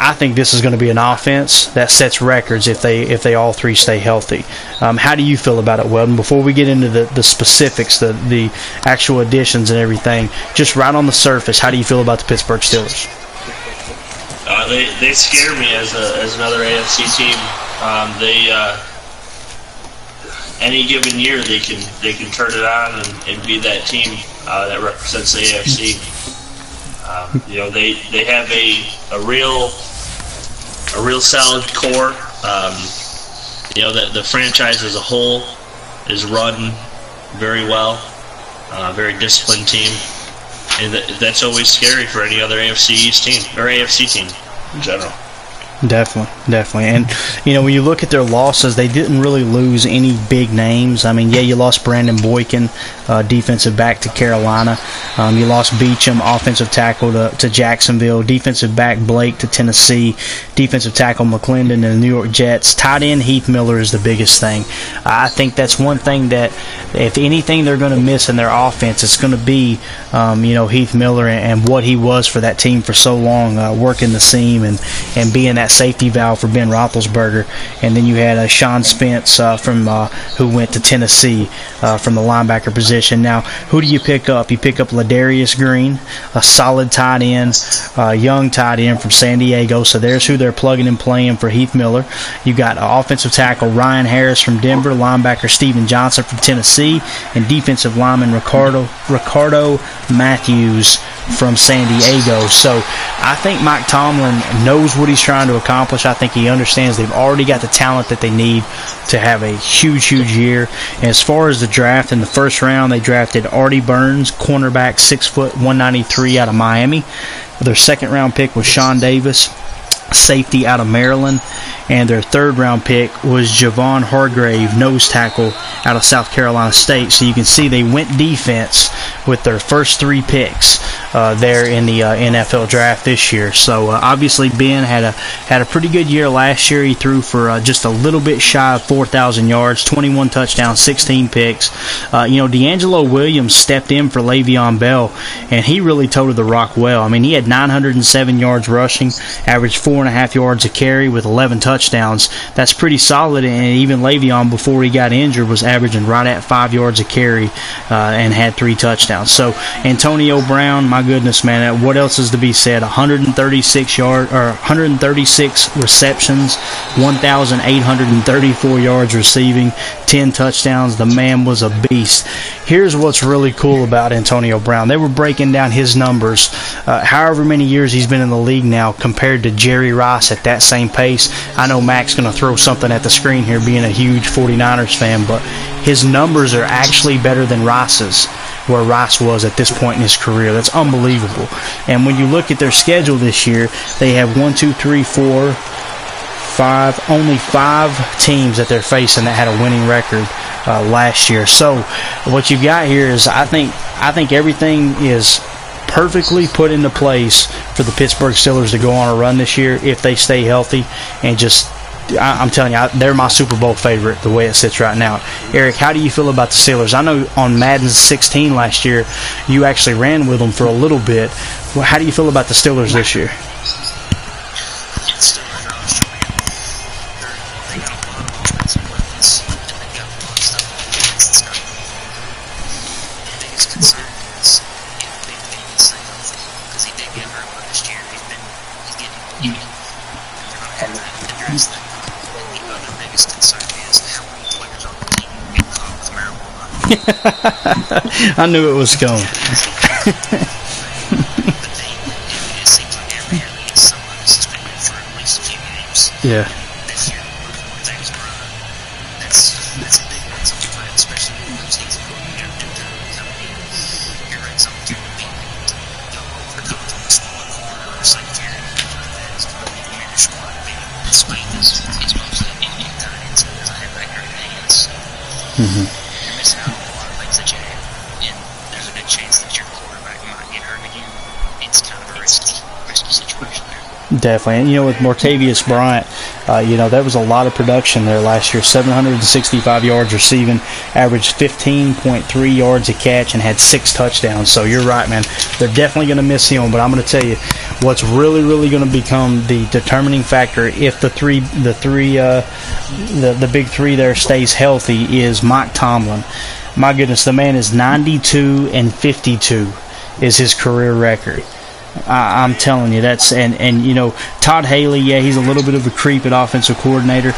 I think this is going to be an offense that sets records if they all 3 stay healthy. How do you feel about it, Weldon? Before we get into the specifics, the actual additions and everything, just right on the surface, how do you feel about the Pittsburgh Steelers? They scare me as another AFC team. Any given year they can turn it on and be that team that represents the AFC. They have a real solid core. The franchise as a whole is run very well, very disciplined team, and that's always scary for any other AFC East team or AFC team in general. Definitely. And, when you look at their losses, they didn't really lose any big names. I mean, you lost Brandon Boykin, defensive back to Carolina. You lost Beecham, offensive tackle to Jacksonville. Defensive back Blake to Tennessee. Defensive tackle McClendon to the New York Jets. Tight end Heath Miller is the biggest thing. I think that's one thing that, if anything they're going to miss in their offense, it's going to be, Heath Miller and what he was for that team for so long, working the seam and being that safety valve for Ben Roethlisberger. And then you had Sean Spence who went to Tennessee from the linebacker position. Now, who do you pick up? You pick up Ladarius Green, a solid tight end, young tight end from San Diego. So there's who they're plugging and playing for Heath Miller. You got offensive tackle Ryan Harris from Denver, linebacker Steven Johnson from Tennessee, and defensive lineman Ricardo Matthews from San Diego. So I think Mike Tomlin knows what he's trying to accomplish. I think he understands they've already got the talent that they need to have a huge year. And as far as the draft, in the first round, they drafted Artie Burns, cornerback, 6 foot, 193 out of Miami. Their second round pick was Sean Davis, safety out of Maryland. And their third round pick was Javon Hargrave, nose tackle out of South Carolina State. So you can see they went defense with their first 3 picks there in the NFL draft this year. So obviously Ben had a pretty good year last year. He threw for just a little bit shy of 4,000 yards, 21 touchdowns, 16 picks. D'Angelo Williams stepped in for Le'Veon Bell, and he really toted the rock well. I mean, he had 907 yards rushing, averaged 4.5 yards a carry with 11 touchdowns. That's pretty solid, and even Le'Veon, before he got injured, was averaging right at 5 yards a carry and had 3 touchdowns. So Antonio Brown, my goodness, man, what else is to be said? 136 receptions, 1,834 yards receiving, 10 touchdowns. The man was a beast. Here's what's really cool about Antonio Brown. They were breaking down his numbers, however many years he's been in the league now, compared to Jerry Rice at that same pace. I know Mac's going to throw something at the screen here, being a huge 49ers fan, but his numbers are actually better than Rice's, where Rice was at this point in his career. That's unbelievable. And when you look at their schedule this year, they have only 5 teams that they're facing that had a winning record last year. So what you've got here is, I think everything is perfectly put into place for the Pittsburgh Steelers to go on a run this year if they stay healthy. And I'm telling you, they're my Super Bowl favorite the way it sits right now. Eric, how do you feel about the Steelers? I know on Madden 16 last year, you actually ran with them for a little bit. Well, how do you feel about the Steelers this year? I knew it was going. It seems like every year they get somebody suspended for at least a few games. Yeah. This year, things were, that's a big one, especially when those seasons where you got to do your red zone to be overcome from a smaller corner or a secondary like that. It's going to be diminished quite a bit. Spain is mostly in tight ends because I have that great hands. Mm-hmm. You're missing out on a lot of things that you have, and there's a good chance that your quarterback might get hurt again. It's kind of a risky situation there. Definitely. And, with Martavius Bryant, there was a lot of production there last year. 765 yards receiving, averaged 15.3 yards a catch, and had 6 touchdowns. So you're right, man. They're definitely going to miss him. But I'm going to tell you, what's really, really going to become the determining factor if the big three there stays healthy is Mike Tomlin. My goodness, the man is 92-52 is his career record. I'm telling you, that's and Todd Haley, he's a little bit of a creep at offensive coordinator.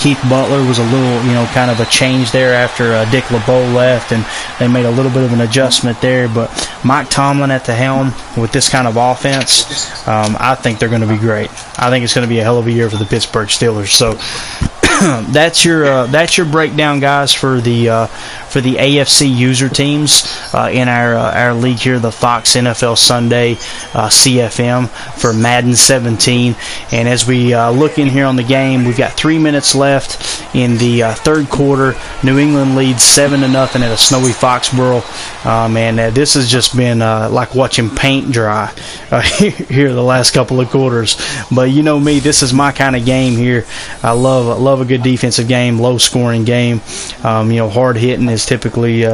Keith Butler was a little, kind of a change there after Dick LeBeau left, and they made a little bit of an adjustment there. But Mike Tomlin at the helm with this kind of offense, I think they're going to be great. I think it's going to be a hell of a year for the Pittsburgh Steelers. So that's your breakdown, guys, for the AFC user teams in our league here, the Fox NFL Sunday CFM for Madden 17. And as we look in here on the game, we've got 3 minutes left in the third quarter. New England leads 7-0 at a snowy Foxborough. Man, this has just been like watching paint dry here the last couple of quarters. But you know me, this is my kind of game here. I love a good defensive game, low scoring game. Hard hitting is typically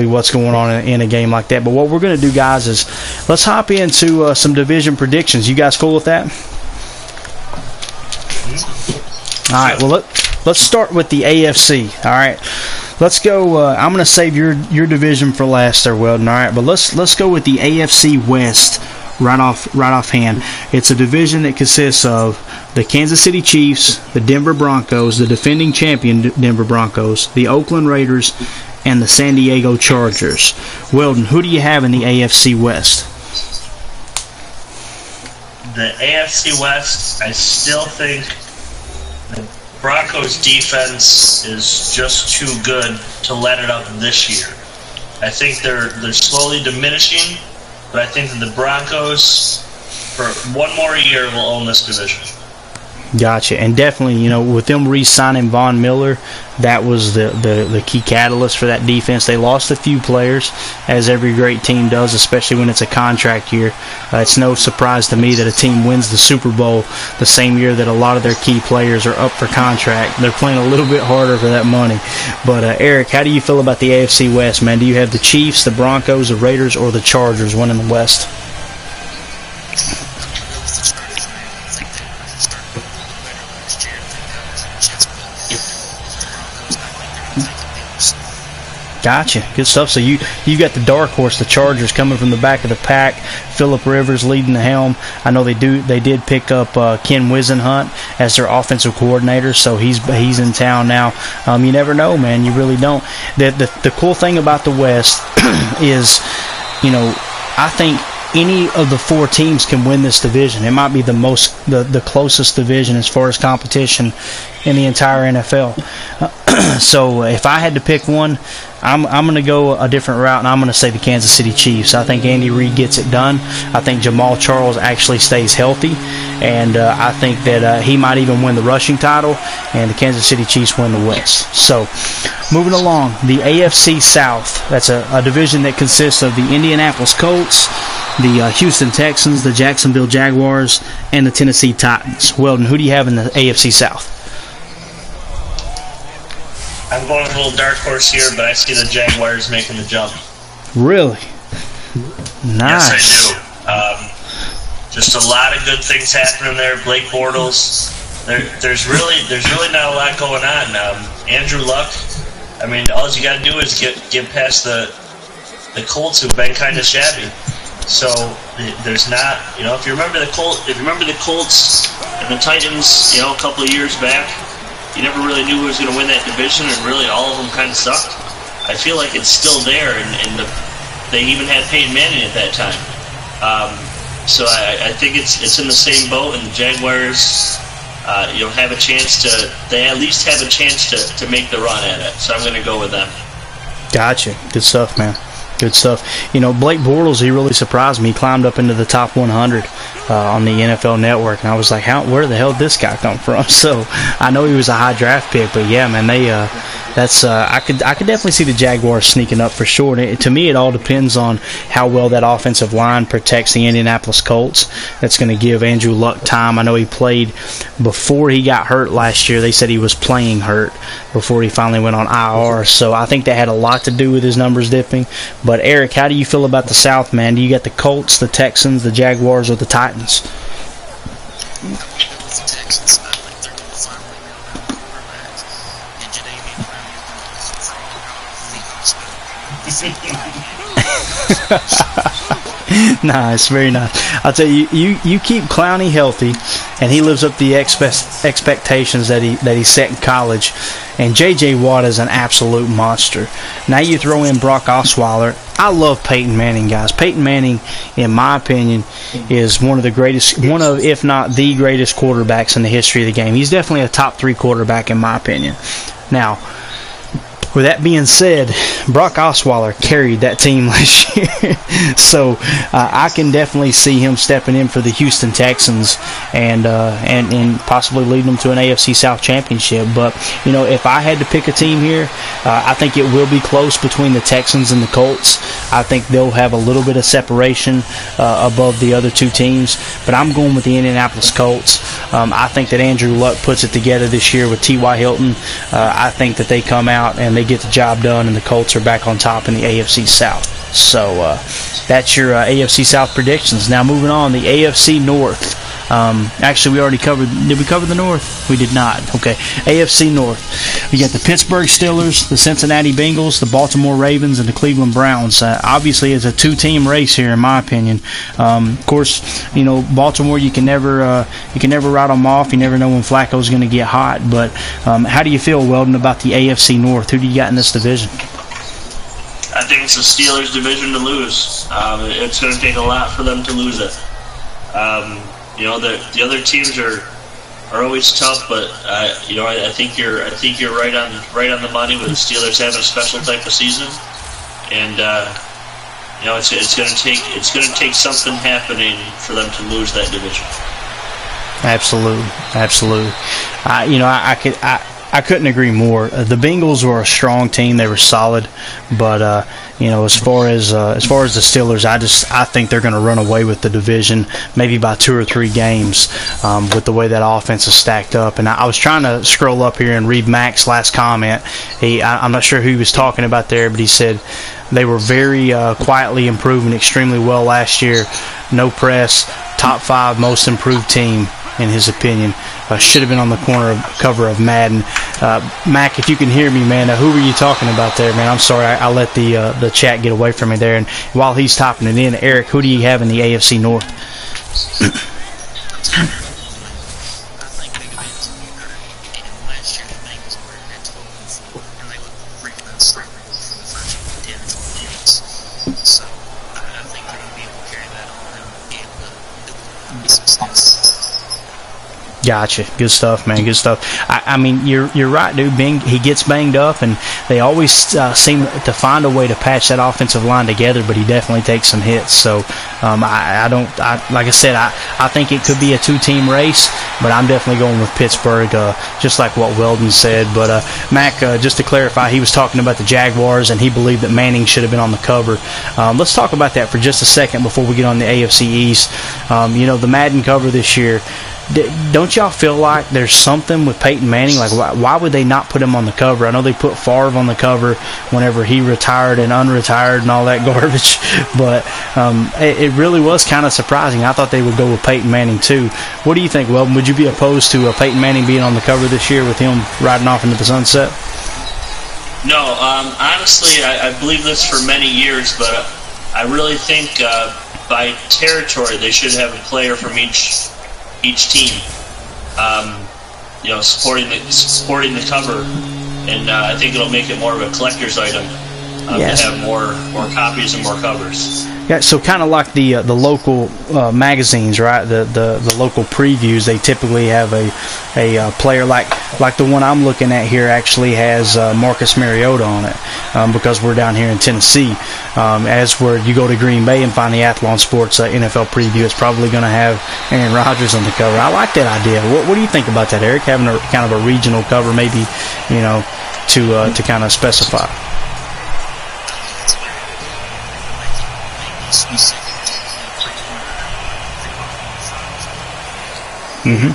what's going on in a game like that. But what we're going to do, guys, is let's hop into some division predictions. You guys cool with that? All right. Well, let's start with the AFC. All right. Let's go. I'm going to save your division for last there, Weldon. All right. But let's go with the AFC West right off hand. It's a division that consists of the Kansas City Chiefs, the Denver Broncos, the defending champion Denver Broncos, the Oakland Raiders, and the San Diego Chargers. Weldon, who do you have in the AFC West? The AFC West, I still think the Broncos defense is just too good to let it up this year. I think they're slowly diminishing, but I think that the Broncos, for one more year, will own this division. Gotcha. And definitely, with them re-signing Von Miller, that was the key catalyst for that defense. They lost a few players, as every great team does, especially when it's a contract year. It's no surprise to me that a team wins the Super Bowl the same year that a lot of their key players are up for contract. They're playing a little bit harder for that money. But, Eric, how do you feel about the AFC West, man? Do you have the Chiefs, the Broncos, the Raiders, or the Chargers winning the West? Gotcha. Good stuff. So you got the dark horse, the Chargers, coming from the back of the pack. Phillip Rivers leading the helm. I know they did pick up Ken Wisenhunt as their offensive coordinator, so he's in town now. You never know, man. You really don't. The cool thing about the West is, I think any of the four teams can win this division. It might be the closest division as far as competition in the entire NFL. So if I had to pick one, I'm going to go a different route, and I'm going to say the Kansas City Chiefs. I think Andy Reid gets it done. I think Jamal Charles actually stays healthy, and I think that he might even win the rushing title, and the Kansas City Chiefs win the West. So moving along, the AFC South. That's a division that consists of the Indianapolis Colts, the Houston Texans, the Jacksonville Jaguars, and the Tennessee Titans. Weldon, who do you have in the AFC South? I'm going a little dark horse here, but I see the Jaguars making the jump. Really? Nice. Yes, I do. Just a lot of good things happening there. Blake Bortles. There's really not a lot going on. Andrew Luck. I mean, all you got to do is get past the Colts, who've been kind of shabby. So there's not, if you remember the Colts and the Titans, a couple of years back, you never really knew who was going to win that division, and really all of them kind of sucked. I feel like it's still there, and they even had Peyton Manning at that time. So I think it's in the same boat, and the Jaguars, have a chance to. They at least have a chance to make the run at it. So I'm going to go with them. Gotcha. Good stuff, man. Good stuff. Blake Bortles, he really surprised me. He climbed up into the top 100 on the NFL Network, and I was like, where the hell did this guy come from? So I know he was a high draft pick, but yeah, man, I could definitely see the Jaguars sneaking up for sure. And to me, it all depends on how well that offensive line protects the Indianapolis Colts. That's going to give Andrew Luck time. I know he played before he got hurt last year. They said he was playing hurt before he finally went on IR. So I think that had a lot to do with his numbers dipping. But Eric, how do you feel about the South, man? Do you got the Colts, the Texans, the Jaguars, or the Titans? I'm going with the Texans. I think they're going to finally nail down a quarterback, and Jadavian Brown is going to frog off the hospital. Nice, very nice. I'll tell you, you keep Clowney healthy, and he lives up to the expectations that he set in college. And J.J. Watt is an absolute monster. Now you throw in Brock Osweiler. I love Peyton Manning, guys. Peyton Manning, in my opinion, is one of, if not the greatest quarterbacks in the history of the game. He's definitely a top 3 quarterback, in my opinion. Now, with that being said, Brock Osweiler carried that team last year. So I can definitely see him stepping in for the Houston Texans and possibly leading them to an AFC South championship. But, if I had to pick a team here, I think it will be close between the Texans and the Colts. I think they'll have a little bit of separation above the other 2 teams. But I'm going with the Indianapolis Colts. I think that Andrew Luck puts it together this year with T.Y. Hilton. I think that they come out and they get the job done, and the Colts are back on top in the AFC South. So that's your AFC South predictions. Now moving on, the AFC North. Actually, we already covered. Did we cover the North? We did not. Okay. AFC North. We got the Pittsburgh Steelers, the Cincinnati Bengals, the Baltimore Ravens, and the Cleveland Browns. Obviously, it's a 2-team race here, in my opinion. Of course, Baltimore. You can never write them off. You never know when Flacco's going to get hot. But how do you feel, Weldon, about the AFC North? Who do you got in this division? I think it's the Steelers' division to lose. It's going to take a lot for them to lose it. The other teams are always tough, but I think you're right on the money with the Steelers having a special type of season, and it's going to take something happening for them to lose that division. Absolutely. I couldn't agree more. The Bengals were a strong team; they were solid, but as far as the Steelers, I think they're going to run away with the division, maybe by 2 or 3 games, with the way that offense is stacked up. And I was trying to scroll up here and read Mac's last comment. I'm not sure who he was talking about there, but he said they were very quietly improving extremely well last year. No press, top 5 most improved team, in his opinion. Should have been on the cover of Madden. Mac, if you can hear me, man, who were you talking about there, man? I'm sorry, I let the chat get away from me there. And while he's typing it in, Eric, who do you have in the AFC North? I think Big Ben's in here, and last year the Bengals were at 12-4, and they looked pretty unstoppable for the first 10 or 12 innings. So I think they're going to be able to carry that on and be able to do some stats. Gotcha. Good stuff, man. Good stuff. I mean, you're right, dude. He gets banged up, and they always seem to find a way to patch that offensive line together, but he definitely takes some hits. So, like I said, I think it could be a 2-team race, but I'm definitely going with Pittsburgh, just like what Weldon said. But, Mac, just to clarify, he was talking about the Jaguars, and he believed that Manning should have been on the cover. Let's talk about that for just a second before we get on the AFC East. The Madden cover this year, don't y'all feel like there's something with Peyton Manning? Like, why would they not put him on the cover? I know they put Favre on the cover whenever he retired and unretired and all that garbage, but it really was kind of surprising. I thought they would go with Peyton Manning too. What do you think, Weldon? Would you be opposed to Peyton Manning being on the cover this year with him riding off into the sunset? No, honestly, I believe this for many years, but I really think by territory they should have a player from each team, supporting the cover, and I think it'll make it more of a collector's item to have more copies and more covers. Yeah, so kind of like the local magazines, right? The local previews, they typically have a player like the one I'm looking at here actually has Marcus Mariota on it, because we're down here in Tennessee. As where you go to Green Bay and find the Athlon Sports NFL preview, it's probably going to have Aaron Rodgers on the cover. I like that idea. What do you think about that, Eric? Having a kind of a regional cover, maybe, to kind of specify. Mm-hmm.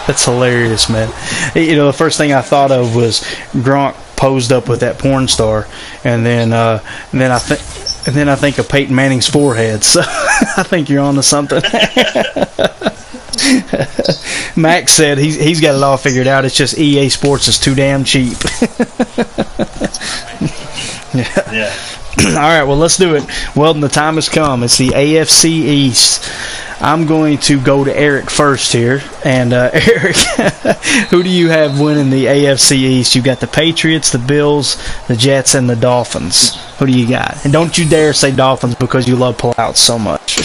That's hilarious, man. The first thing I thought of was Gronk posed up with that porn star, and then I think And then I think of Peyton Manning's forehead. So I think you're on to something. Max said he's got it all figured out. It's just EA Sports is too damn cheap. Yeah. All right, well, let's do it. Well, the time has come. It's the AFC East. I'm going to go to Eric first here. And, Eric, who do you have winning the AFC East? You've got the Patriots, the Bills, the Jets, and the Dolphins. Who do you got? And don't you dare say Dolphins because you love pullouts so much.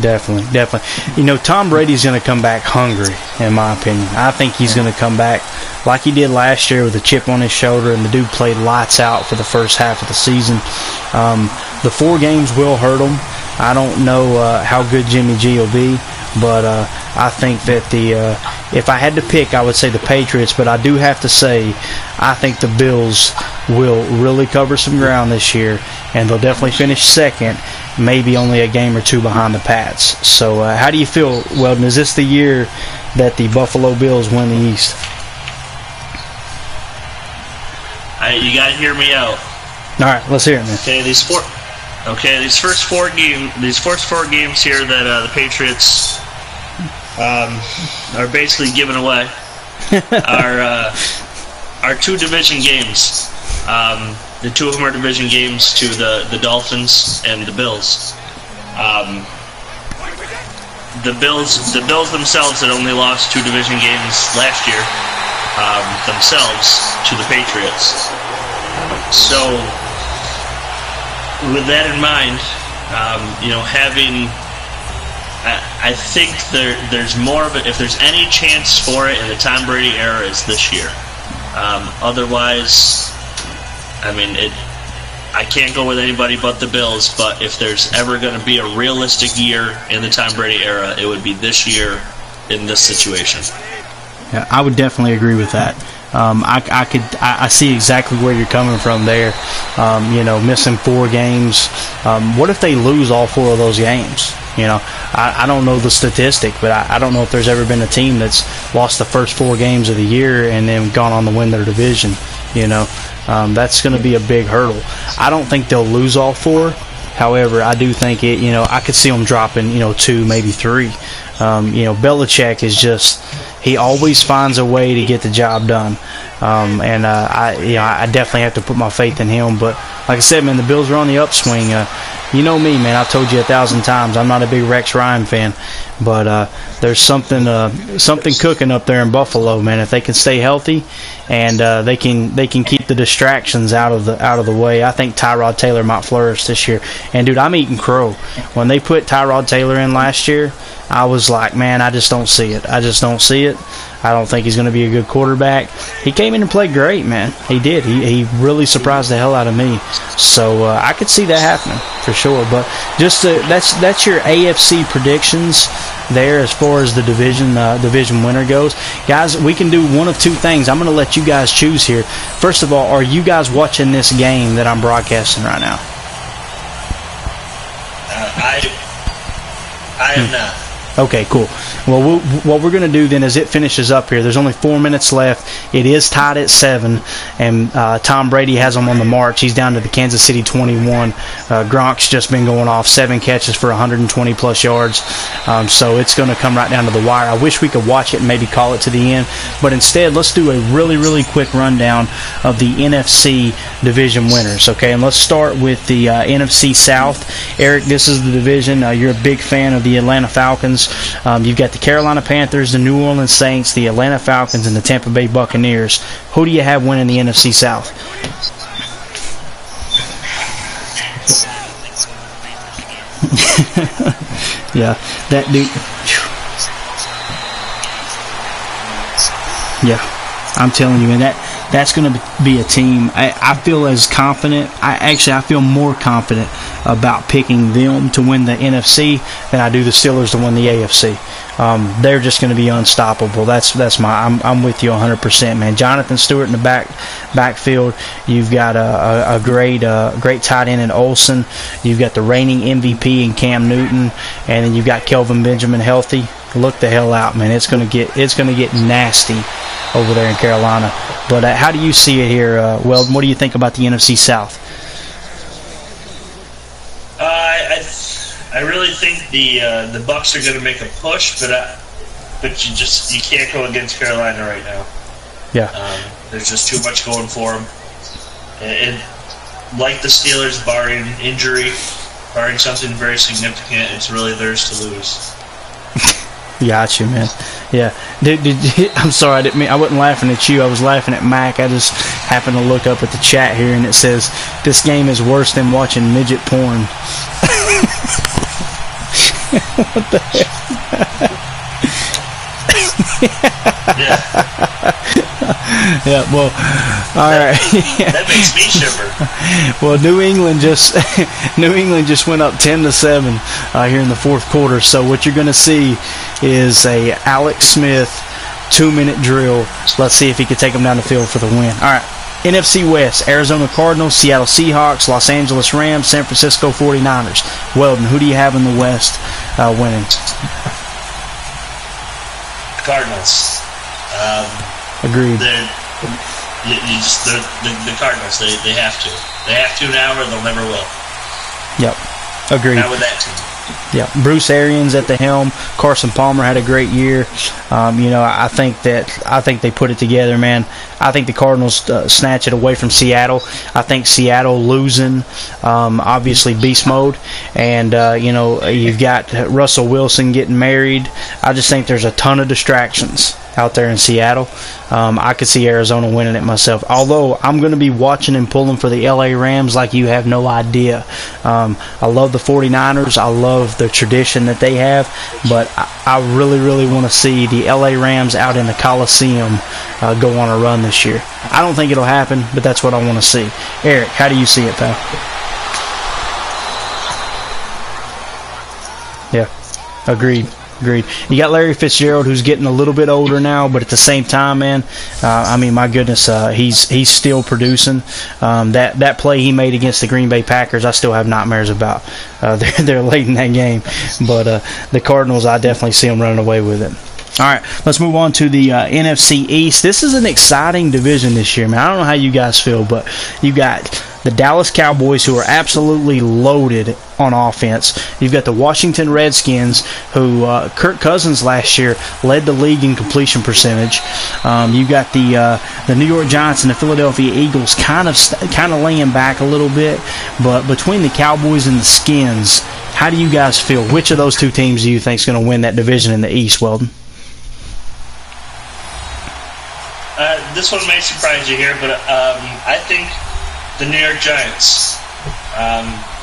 Definitely. You know, Tom Brady's going to come back hungry, in my opinion. I think he's going to come back like he did last year with a chip on his shoulder, and the dude played lights out for the first half of the season. The 4 games will hurt him. I don't know how good Jimmy G will be, but I think that if I had to pick, I would say the Patriots, but I do have to say I think the Bills will really cover some ground this year, and they'll definitely finish second, maybe only a game or 2 behind the Pats. So how do you feel, Weldon? Is this the year that the Buffalo Bills win the East? You got to hear me out. All right, let's hear it, man. These first four games here that the Patriots are basically giving away are 2 division games. The 2 of them are division games to the Dolphins and the Bills. The Bills themselves had only lost 2 division games last year themselves to the Patriots. So with that in mind, I think there's more of it. If there's any chance for it in the Tom Brady era, is this year. Otherwise, I can't go with anybody but the Bills. But if there's ever going to be a realistic year in the Tom Brady era, it would be this year in this situation. Yeah, I would definitely agree with that. I see exactly where you're coming from there. Missing 4 games. What if they lose all 4 of those games? I don't know the statistic, but I don't know if there's ever been a team that's lost the first 4 games of the year and then gone on to win their division. That's going to be a big hurdle. I don't think they'll lose all 4. However, I do think I could see them dropping, 2, maybe 3. Belichick is just, he always finds a way to get the job done. I definitely have to put my faith in him. But like I said, man, the Bills are on the upswing. You know me, man. I've told you 1,000 times I'm not a big Rex Ryan fan, but there's something cooking up there in Buffalo, man. If they can stay healthy and they can keep the distractions out of the way, I think Tyrod Taylor might flourish this year. And dude, I'm eating crow. When they put Tyrod Taylor in last year, I was like, man, I just don't see it. I don't think he's going to be a good quarterback. He came in and played great, man. He did. He really surprised the hell out of me. So I could see that happening for sure. But just that's your AFC predictions there as far as the division winner goes. Guys, we can do one of 2 things. I'm going to let you guys choose here. First of all, are you guys watching this game that I'm broadcasting right now? I am not. Okay, cool. Well, what we're going to do then is it finishes up here. There's only 4 minutes left. It is tied at 7, and Tom Brady has them on the march. He's down to the Kansas City 21. Gronk's just been going off 7 catches for 120-plus yards. So it's going to come right down to the wire. I wish we could watch it and maybe call it to the end. But instead, let's do a really, really quick rundown of the NFC division winners, okay? And let's start with the NFC South. Eric, this is the division. You're a big fan of the Atlanta Falcons. You've got the Carolina Panthers, the New Orleans Saints, the Atlanta Falcons, and the Tampa Bay Buccaneers. Who do you have winning the NFC South? Yeah, that dude. Yeah, I'm telling you, man, that's going to be a team. I feel as confident. I feel more confident about picking them to win the NFC than I do the Steelers to win the AFC. They're just going to be unstoppable. I'm with you 100%, man. Jonathan Stewart in the backfield. You've got a great tight end in Olsen. You've got the reigning MVP in Cam Newton, and then you've got Kelvin Benjamin healthy. Look the hell out, man. It's going to get nasty over there in Carolina. But how do you see it here, Weldon? What do you think about the NFC South? I really think the Bucs are going to make a push, but you can't go against Carolina right now. Yeah. There's just too much going for them. And like the Steelers, barring injury, barring something very significant, it's really theirs to lose. Got you, man. Yeah. I'm sorry, I wasn't laughing at you. I was laughing at Mac. I just happened to look up at the chat here, and it says, this game is worse than watching midget porn. What the hell? Yeah, well, all right. That makes me shiver. Well, New England just went up 10-7 here in the fourth quarter. So what you're going to see is a Alex Smith 2-minute drill. Let's see if he can take them down the field for the win. All right. NFC West, Arizona Cardinals, Seattle Seahawks, Los Angeles Rams, San Francisco 49ers. Weldon, who do you have in the West winning? Cardinals. Agreed. The Cardinals. They have to. They have to now, or they'll never will. Yep. Agreed. Not with that team. Yeah, Bruce Arians at the helm. Carson Palmer had a great year. I think they put it together, man. I think the Cardinals snatch it away from Seattle. I think Seattle losing, obviously beast mode, and you've got Russell Wilson getting married. I just think there's a ton of distractions out there in Seattle. I could see Arizona winning it myself. Although I'm going to be watching and pulling for the LA Rams like you have no idea. I love the 49ers. I love the tradition that they have. But I really, really want to see the LA Rams out in the Coliseum go on a run this year. I don't think it'll happen, but that's what I want to see. Eric, how do you see it, pal? Yeah, agreed. You got Larry Fitzgerald, who's getting a little bit older now, but at the same time, man, my goodness, he's still producing. That play he made against the Green Bay Packers, I still have nightmares about. They're late in that game, but the Cardinals, I definitely see them running away with it. All right, let's move on to the NFC East. This is an exciting division this year, man. I don't know how you guys feel, but you got the Dallas Cowboys, who are absolutely loaded on offense. You've got the Washington Redskins, who Kirk Cousins last year led the league in completion percentage. You've got the New York Giants and the Philadelphia Eagles kind of laying back a little bit. But between the Cowboys and the Skins, how do you guys feel? Which of those two teams do you think is going to win that division in the East, Weldon? This one may surprise you here, but I think the New York Giants.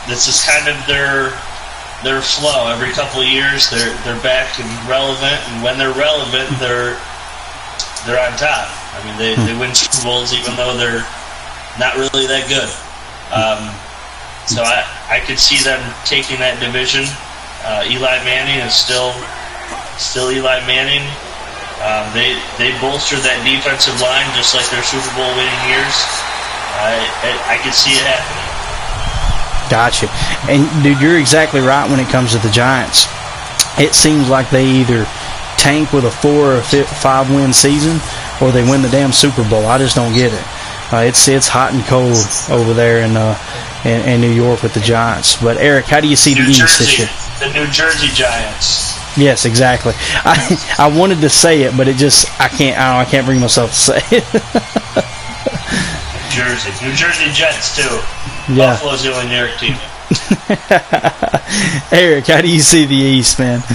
This is kind of their flow. Every couple of years, they're back and relevant, and when they're relevant, they're on top. I mean, they win Super Bowls even though they're not really that good. So I could see them taking that division. Eli Manning is still Eli Manning. They bolstered that defensive line just like their Super Bowl winning years. I could see it happening. Gotcha. And, dude, you're exactly right when it comes to the Giants. It seems like they either tank with a 4 or 5 win season or they win the damn Super Bowl. I just don't get it. It's hot and cold over there in New York with the Giants. But, Eric, how do you see the East this year? The New Jersey Giants. Yes, exactly. I wanted to say it, but I can't bring myself to say it. New Jersey Jets too. Yeah. Buffalo's the only New York team. Eric, how do you see the East, man? I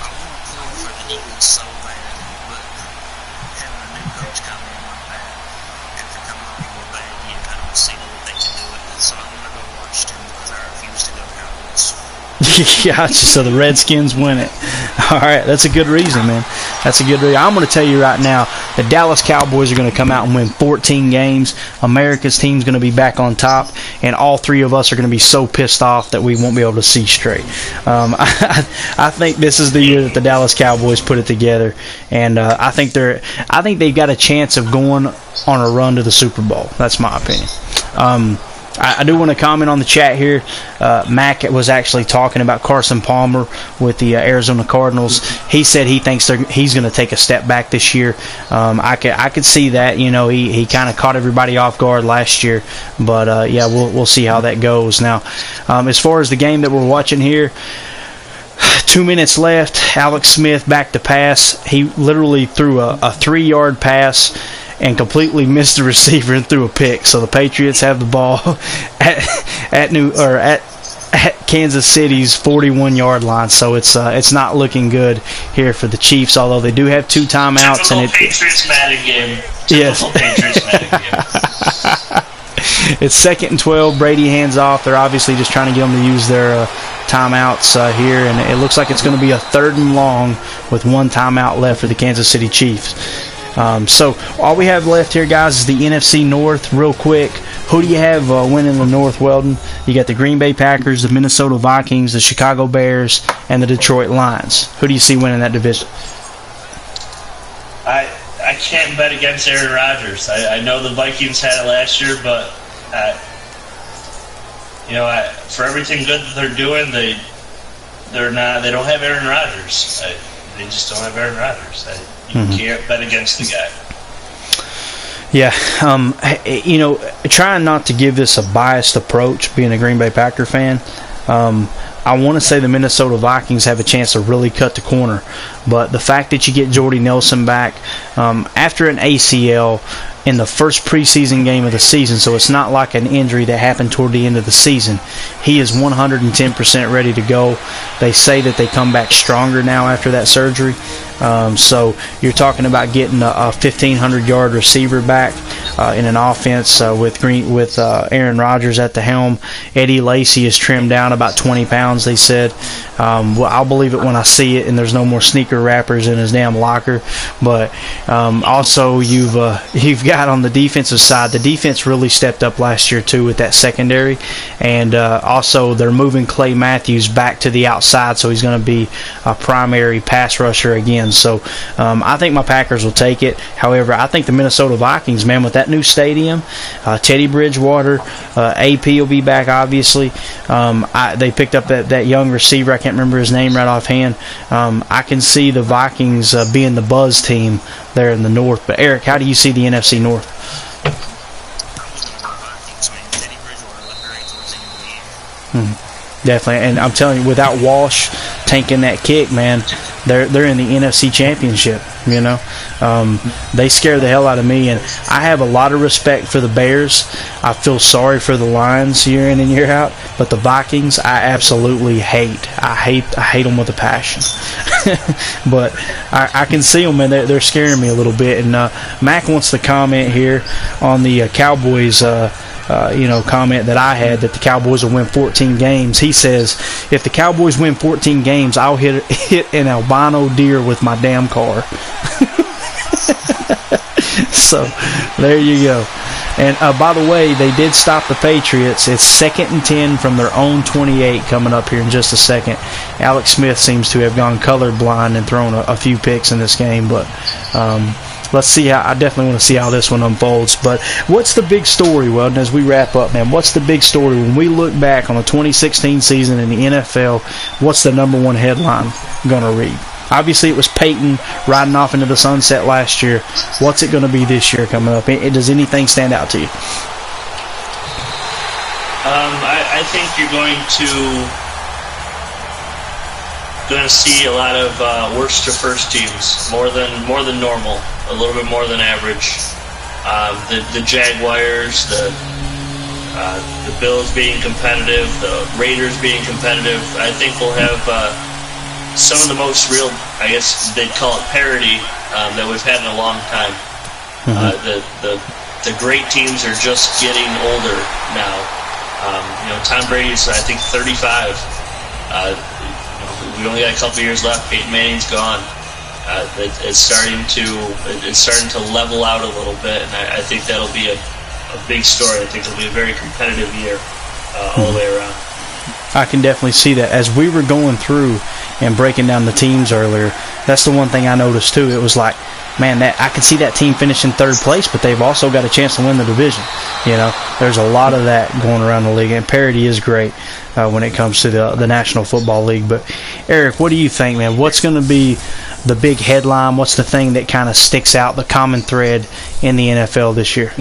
want to pull for the Eagles so bad, but having a new coach come in like that, after coming off of a bad year, I don't see that they can do it. So I'm going to go Washington because I refuse to go Cowboys. Gotcha. So the Redskins win it. All right, that's a good reason, man. That's a good reason. I'm going to tell you right now, the Dallas Cowboys are going to come out and win 14 games. America's team's going to be back on top, and all three of us are going to be so pissed off that we won't be able to see straight. I think this is the year that the Dallas Cowboys put it together, and I think they've got a chance of going on a run to the Super Bowl. That's my opinion. I do want to comment on the chat here. Mac was actually talking about Carson Palmer with the Arizona Cardinals. He said he thinks he's going to take a step back this year. I could see that. You know, he kind of caught everybody off guard last year, but yeah, we'll see how that goes. Now, as far as the game that we're watching here, 2 minutes left. Alex Smith back to pass. He literally threw a 3-yard pass and completely missed the receiver and threw a pick. So the Patriots have the ball at Kansas City's 41-yard line. So it's not looking good here for the Chiefs, although they do have 2 timeouts. Typical Patriots Madden game. Typical Patriots Madden game. It's 2nd and 12. Brady hands off. They're obviously just trying to get them to use their timeouts here, and it looks like it's going to be a 3rd and long with 1 timeout left for the Kansas City Chiefs. So all we have left here, guys, is the NFC North. Real quick, who do you have winning the North, Weldon? You got the Green Bay Packers, the Minnesota Vikings, the Chicago Bears, and the Detroit Lions. Who do you see winning that division? I can't bet against Aaron Rodgers. I know the Vikings had it last year, but for everything good that they're doing, they don't have Aaron Rodgers. They just don't have Aaron Rodgers. You can't bet against the guy. Yeah, trying not to give this a biased approach, being a Green Bay Packer fan, I want to say the Minnesota Vikings have a chance to really cut the corner. But the fact that you get Jordy Nelson back after an ACL in the first preseason game of the season, so it's not like an injury that happened toward the end of the season. He is 110% ready to go. They say that they come back stronger now after that surgery. So you're talking about getting a 1,500-yard receiver back in an offense with Aaron Rodgers at the helm. Eddie Lacy is trimmed down about 20 pounds, they said. Well, I'll believe it when I see it, and there's no more sneaker wrappers in his damn locker. But also you've got on the defensive side, the defense really stepped up last year too with that secondary, and also they're moving Clay Matthews back to the outside, so he's going to be a primary pass rusher again. So I think my Packers will take it. However, I think the Minnesota Vikings, man, with that new stadium, Teddy Bridgewater, AP will be back, obviously. They picked up that young receiver. I can't remember his name right offhand. I can see the Vikings being the buzz team there in the North. But, Eric, how do you see the NFC North? Definitely, and I'm telling you, without Walsh tanking that kick, man, they're in the NFC Championship. You know, they scare the hell out of me, and I have a lot of respect for the Bears. I feel sorry for the Lions year in and year out, but the Vikings, I absolutely hate. I hate them with a passion. But I can see them, and they're scaring me a little bit. And Mac wants to comment here on the Cowboys. Comment that I had that the Cowboys will win 14 games. He says, if the Cowboys win 14 games, I'll hit an albino deer with my damn car. So, there you go. And by the way, they did stop the Patriots. It's 2nd and 10 from their own 28 coming up here in just a second. Alex Smith seems to have gone colorblind and thrown a few picks in this game, but let's see I definitely want to see how this one unfolds. But what's the big story, Weldon, as we wrap up, man? What's the big story when we look back on the 2016 season in the NFL? What's the number one headline going to read? Obviously, it was Peyton riding off into the sunset last year. What's it going to be this year coming up? Does anything stand out to you? I think you're going to see a lot of worst to first teams, more than normal, a little bit more than average. The Jaguars, the Bills being competitive, the Raiders being competitive. I think we'll have some of the most real, I guess they'd call it parity, that we've had in a long time. The great teams are just getting older now. Tom Brady's, I think, 35. we only got a couple years left. Peyton Manning's gone. It's starting to level out a little bit, and I think that'll be a big story. I think it'll be a very competitive year all the way around. I can definitely see that. As we were going through and breaking down the teams earlier, that's the one thing I noticed too. It was like, man, that I could see that team finishing third place, but they've also got a chance to win the division. There's a lot of that going around the league, and parity is great when it comes to the National Football League. But Eric, what do you think, man? What's going to be the big headline? What's the thing that kind of sticks out, the common thread in the NFL this year?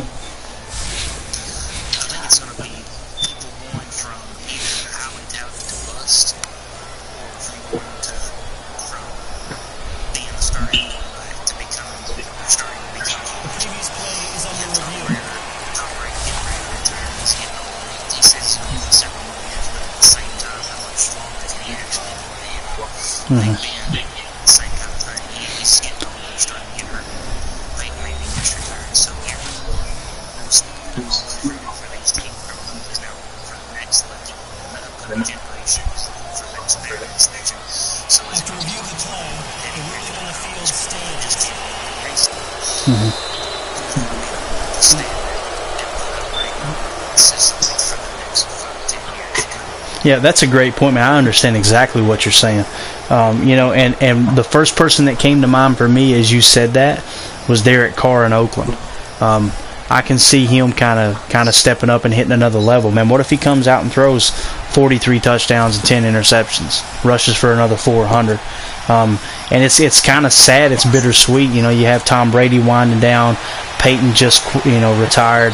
Yeah, that's a great point, man. I understand exactly what you're saying. And the first person that came to mind for me as you said that was Derek Carr in Oakland. I can see him kind of stepping up and hitting another level. Man, what if he comes out and throws 43 touchdowns and 10 interceptions, rushes for another 400? And it's kind of sad. It's bittersweet. You have Tom Brady winding down. Peyton just retired.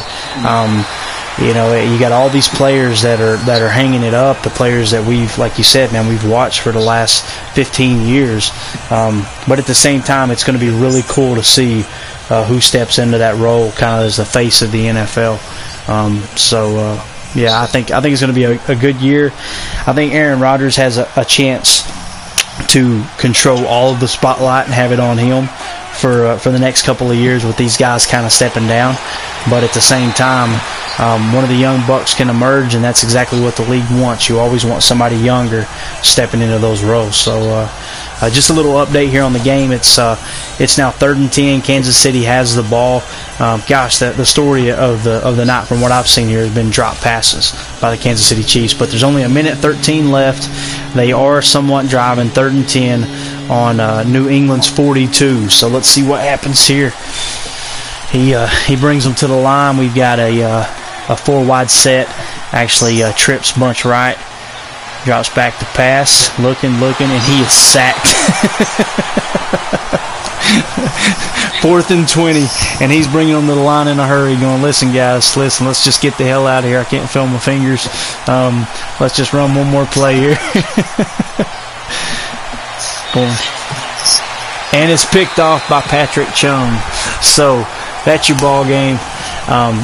You got all these players that are hanging it up. The players that we've, like you said, man, we've watched for the last 15 years. But at the same time, it's going to be really cool to see who steps into that role, kind of as the face of the NFL. Yeah, I think it's going to be a good year. I think Aaron Rodgers has a chance to control all of the spotlight and have it on him for the next couple of years with these guys kind of stepping down. But at the same time, one of the young bucks can emerge, and that's exactly what the league wants. You always want somebody younger stepping into those roles. So just a little update here on the game. It's now 3rd and 10. Kansas City has the ball. The story of the night from what I've seen here has been drop passes by the Kansas City Chiefs. But there's only 1:13 left. They are somewhat driving 3rd and 10 on New England's 42. So let's see what happens here. He brings them to the line. We've got a 4-wide set. Actually trips bunch right. Drops back to pass. Looking, and he is sacked. 4th and 20, and he's bringing them to the line in a hurry, going, listen, guys, let's just get the hell out of here. I can't feel my fingers. Let's just run one more play here. Boom. And it's picked off by Patrick Chung. So that's your ball game.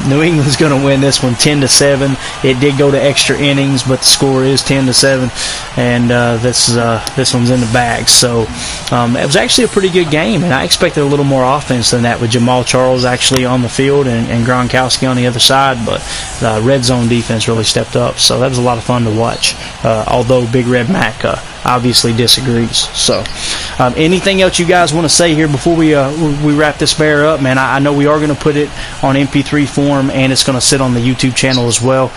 New England's going to win this one 10-7. It did go to extra innings, but the score is 10-7, and this one's in the bag. So it was actually a pretty good game, and I expected a little more offense than that with Jamal Charles actually on the field and Gronkowski on the other side. But the red zone defense really stepped up, so that was a lot of fun to watch. Although Big Red Mac obviously disagrees. So anything else you guys want to say here before we wrap this bear up, man? I know we are going to put it on MP3 form, and it's going to sit on the YouTube channel as well.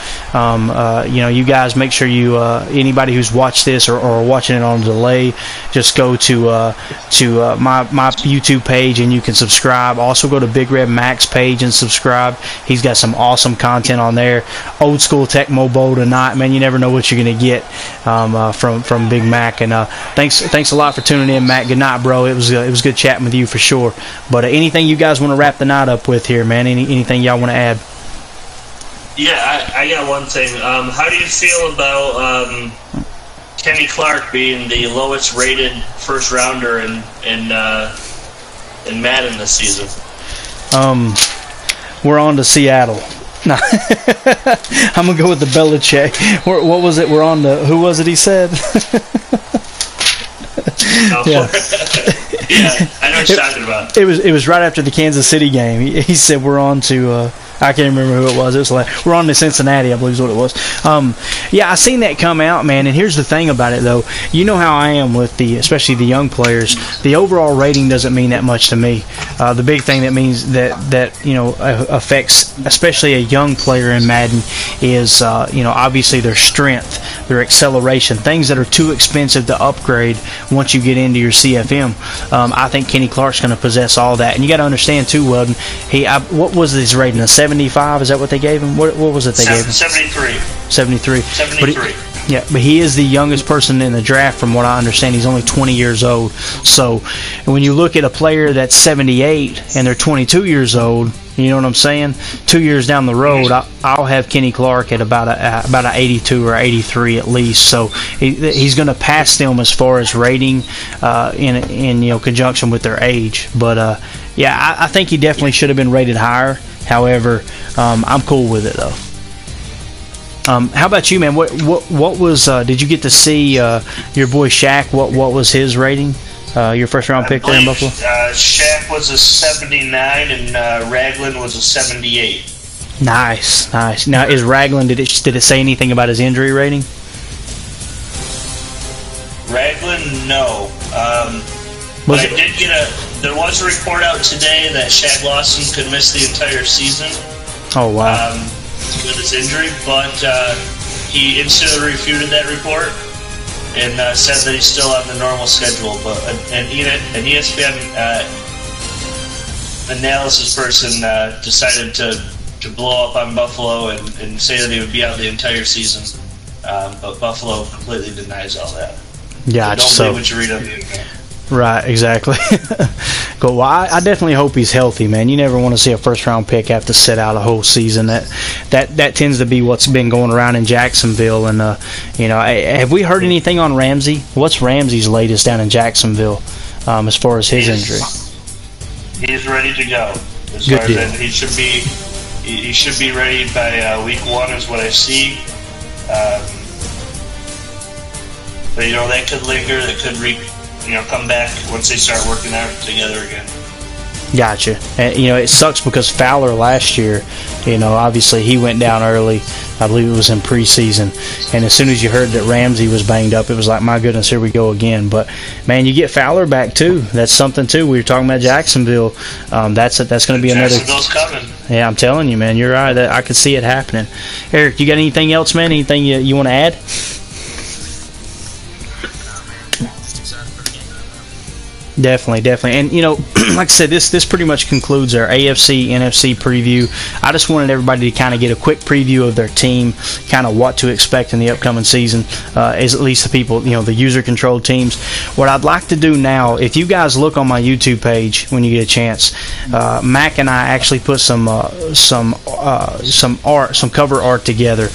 You guys make sure you anybody who's watched this or watching it on delay, just go to my YouTube page and you can subscribe. Also go to Big Red Mac's page and subscribe. He's got some awesome content on there. Old school Tecmo Bowl tonight, man. You never know what you're going to get from Big Mac. And thanks a lot for tuning in, Mac. Good night, bro. It was good chatting with you for sure. But anything you guys want to wrap the night up with here, man? Anything y'all want to add? Yeah, I got one thing. How do you feel about Kenny Clark being the lowest rated first rounder in Madden this season? We're on to Seattle. No. I'm gonna go with the Belichick. What was it? We're on to who was it? He said. Yeah. Yeah, I know what you're talking about. It was right after the Kansas City game. He said we're on to I can't remember who it was. It was like, we're on to Cincinnati, I believe is what it was. Yeah, I seen that come out, man. And here's the thing about it, though. You know how I am with especially the young players. The overall rating doesn't mean that much to me. The big thing that means that affects especially a young player in Madden is obviously their strength, their acceleration, things that are too expensive to upgrade once you get into your CFM. I think Kenny Clark's going to possess all that, and you got to understand too, Weldon. What was his rating? A 75? Is that what they gave him? What was it they gave him? 73. 73. 73. But he is the youngest person in the draft, from what I understand. He's only 20 years old. So when you look at a player that's 78 and they're 22 years old, you know what I'm saying? 2 years down the road, I'll have Kenny Clark at about an 82 or 83 at least. So he's going to pass them as far as rating in conjunction with their age. But I think he definitely should have been rated higher. However, I'm cool with it though. How about you, man? What was? Did you get to see your boy Shaq? What was his rating? Your first round pick there in Buffalo. Shaq was a 79 and Ragland was a 78. Nice. Now, is Ragland? Did it say anything about his injury rating? Ragland, no. But I did get there was a report out today that Shaq Lawson could miss the entire season. Oh wow. With his injury, but he instantly refuted that report and said that he's still on the normal schedule. But an ESPN analysis person decided to blow up on Buffalo and say that he would be out the entire season. But Buffalo completely denies all that. Yeah, so don't believe what you read on the internet. Right, exactly. Well, I definitely hope he's healthy, man. You never want to see a first-round pick have to sit out a whole season. That tends to be what's been going around in Jacksonville. And have we heard anything on Ramsey? What's Ramsey's latest down in Jacksonville as far as his injury? He's ready to go. Good deal. He should be ready by week 1, is what I see. But that could linger. That could come back once they start working out together again. Gotcha. And it sucks because Fowler last year, obviously he went down early. I believe it was in preseason. And as soon as you heard that Ramsey was banged up, it was like, my goodness, here we go again. But man, you get Fowler back too. That's something too. We were talking about Jacksonville. That's going to be another. Jacksonville's coming. Yeah, I'm telling you, man. You're right. I could see it happening. Eric, you got anything else, man? Anything you want to add? Definitely. And, like I said, this pretty much concludes our AFC, NFC preview. I just wanted everybody to kind of get a quick preview of their team, kind of what to expect in the upcoming season, as at least the people, the user-controlled teams. What I'd like to do now, if you guys look on my YouTube page when you get a chance, Mac and I actually put some cover art together,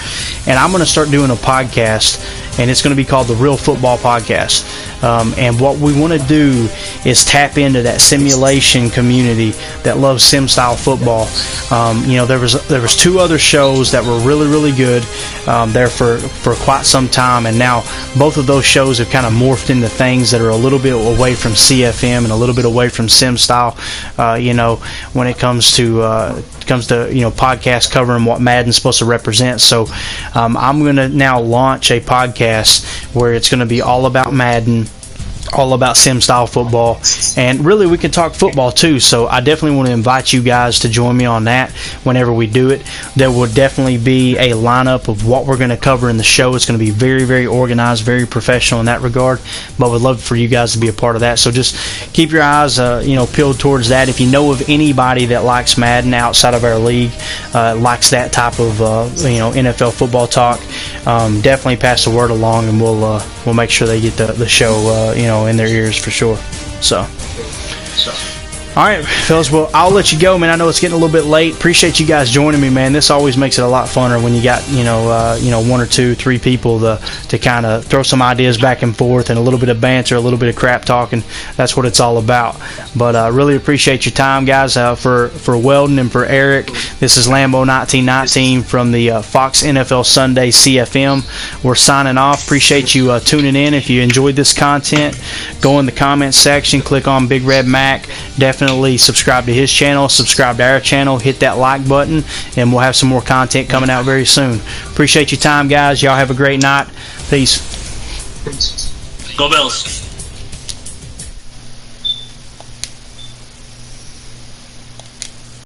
and I'm going to start doing a podcast, and it's going to be called The Real Football Podcast. And what we want to do is tap into that simulation community that loves sim-style football. There was 2 other shows that were really, really good there for quite some time, and now both of those shows have kind of morphed into things that are a little bit away from CFM and a little bit away from sim-style, when it comes to podcast covering what Madden's supposed to represent. So I'm going to now launch a podcast where it's going to be all about Madden, all about sim-style football, and really we can talk football too. So I definitely want to invite you guys to join me on that whenever we do it. There will definitely be a lineup of what we're going to cover in the show. It's going to be very, very organized, very professional in that regard, but we'd love for you guys to be a part of that. So just keep your eyes peeled towards that. If you know of anybody that likes Madden outside of our league, likes that type of NFL football talk, definitely pass the word along, and we'll make sure they get the show in their ears for sure. So all right, fellas, well, I'll let you go, man. I know it's getting a little bit late. Appreciate you guys joining me, man. This always makes it a lot funner when you got 1 or 2, 3 people to kind of throw some ideas back and forth, and a little bit of banter, a little bit of crap talking. That's what it's all about. But I really appreciate your time, guys. For Weldon and for Eric, this is Lambo 1919 from the Fox NFL Sunday CFM. We're signing off. Appreciate you tuning in. If you enjoyed this content, go in the comments section, click on Big Red Mac. Definitely definitely subscribe to his channel, subscribe to our channel, hit that like button, and we'll have some more content coming out very soon. Appreciate your time, guys. Y'all have a great night. Peace. Go Bills.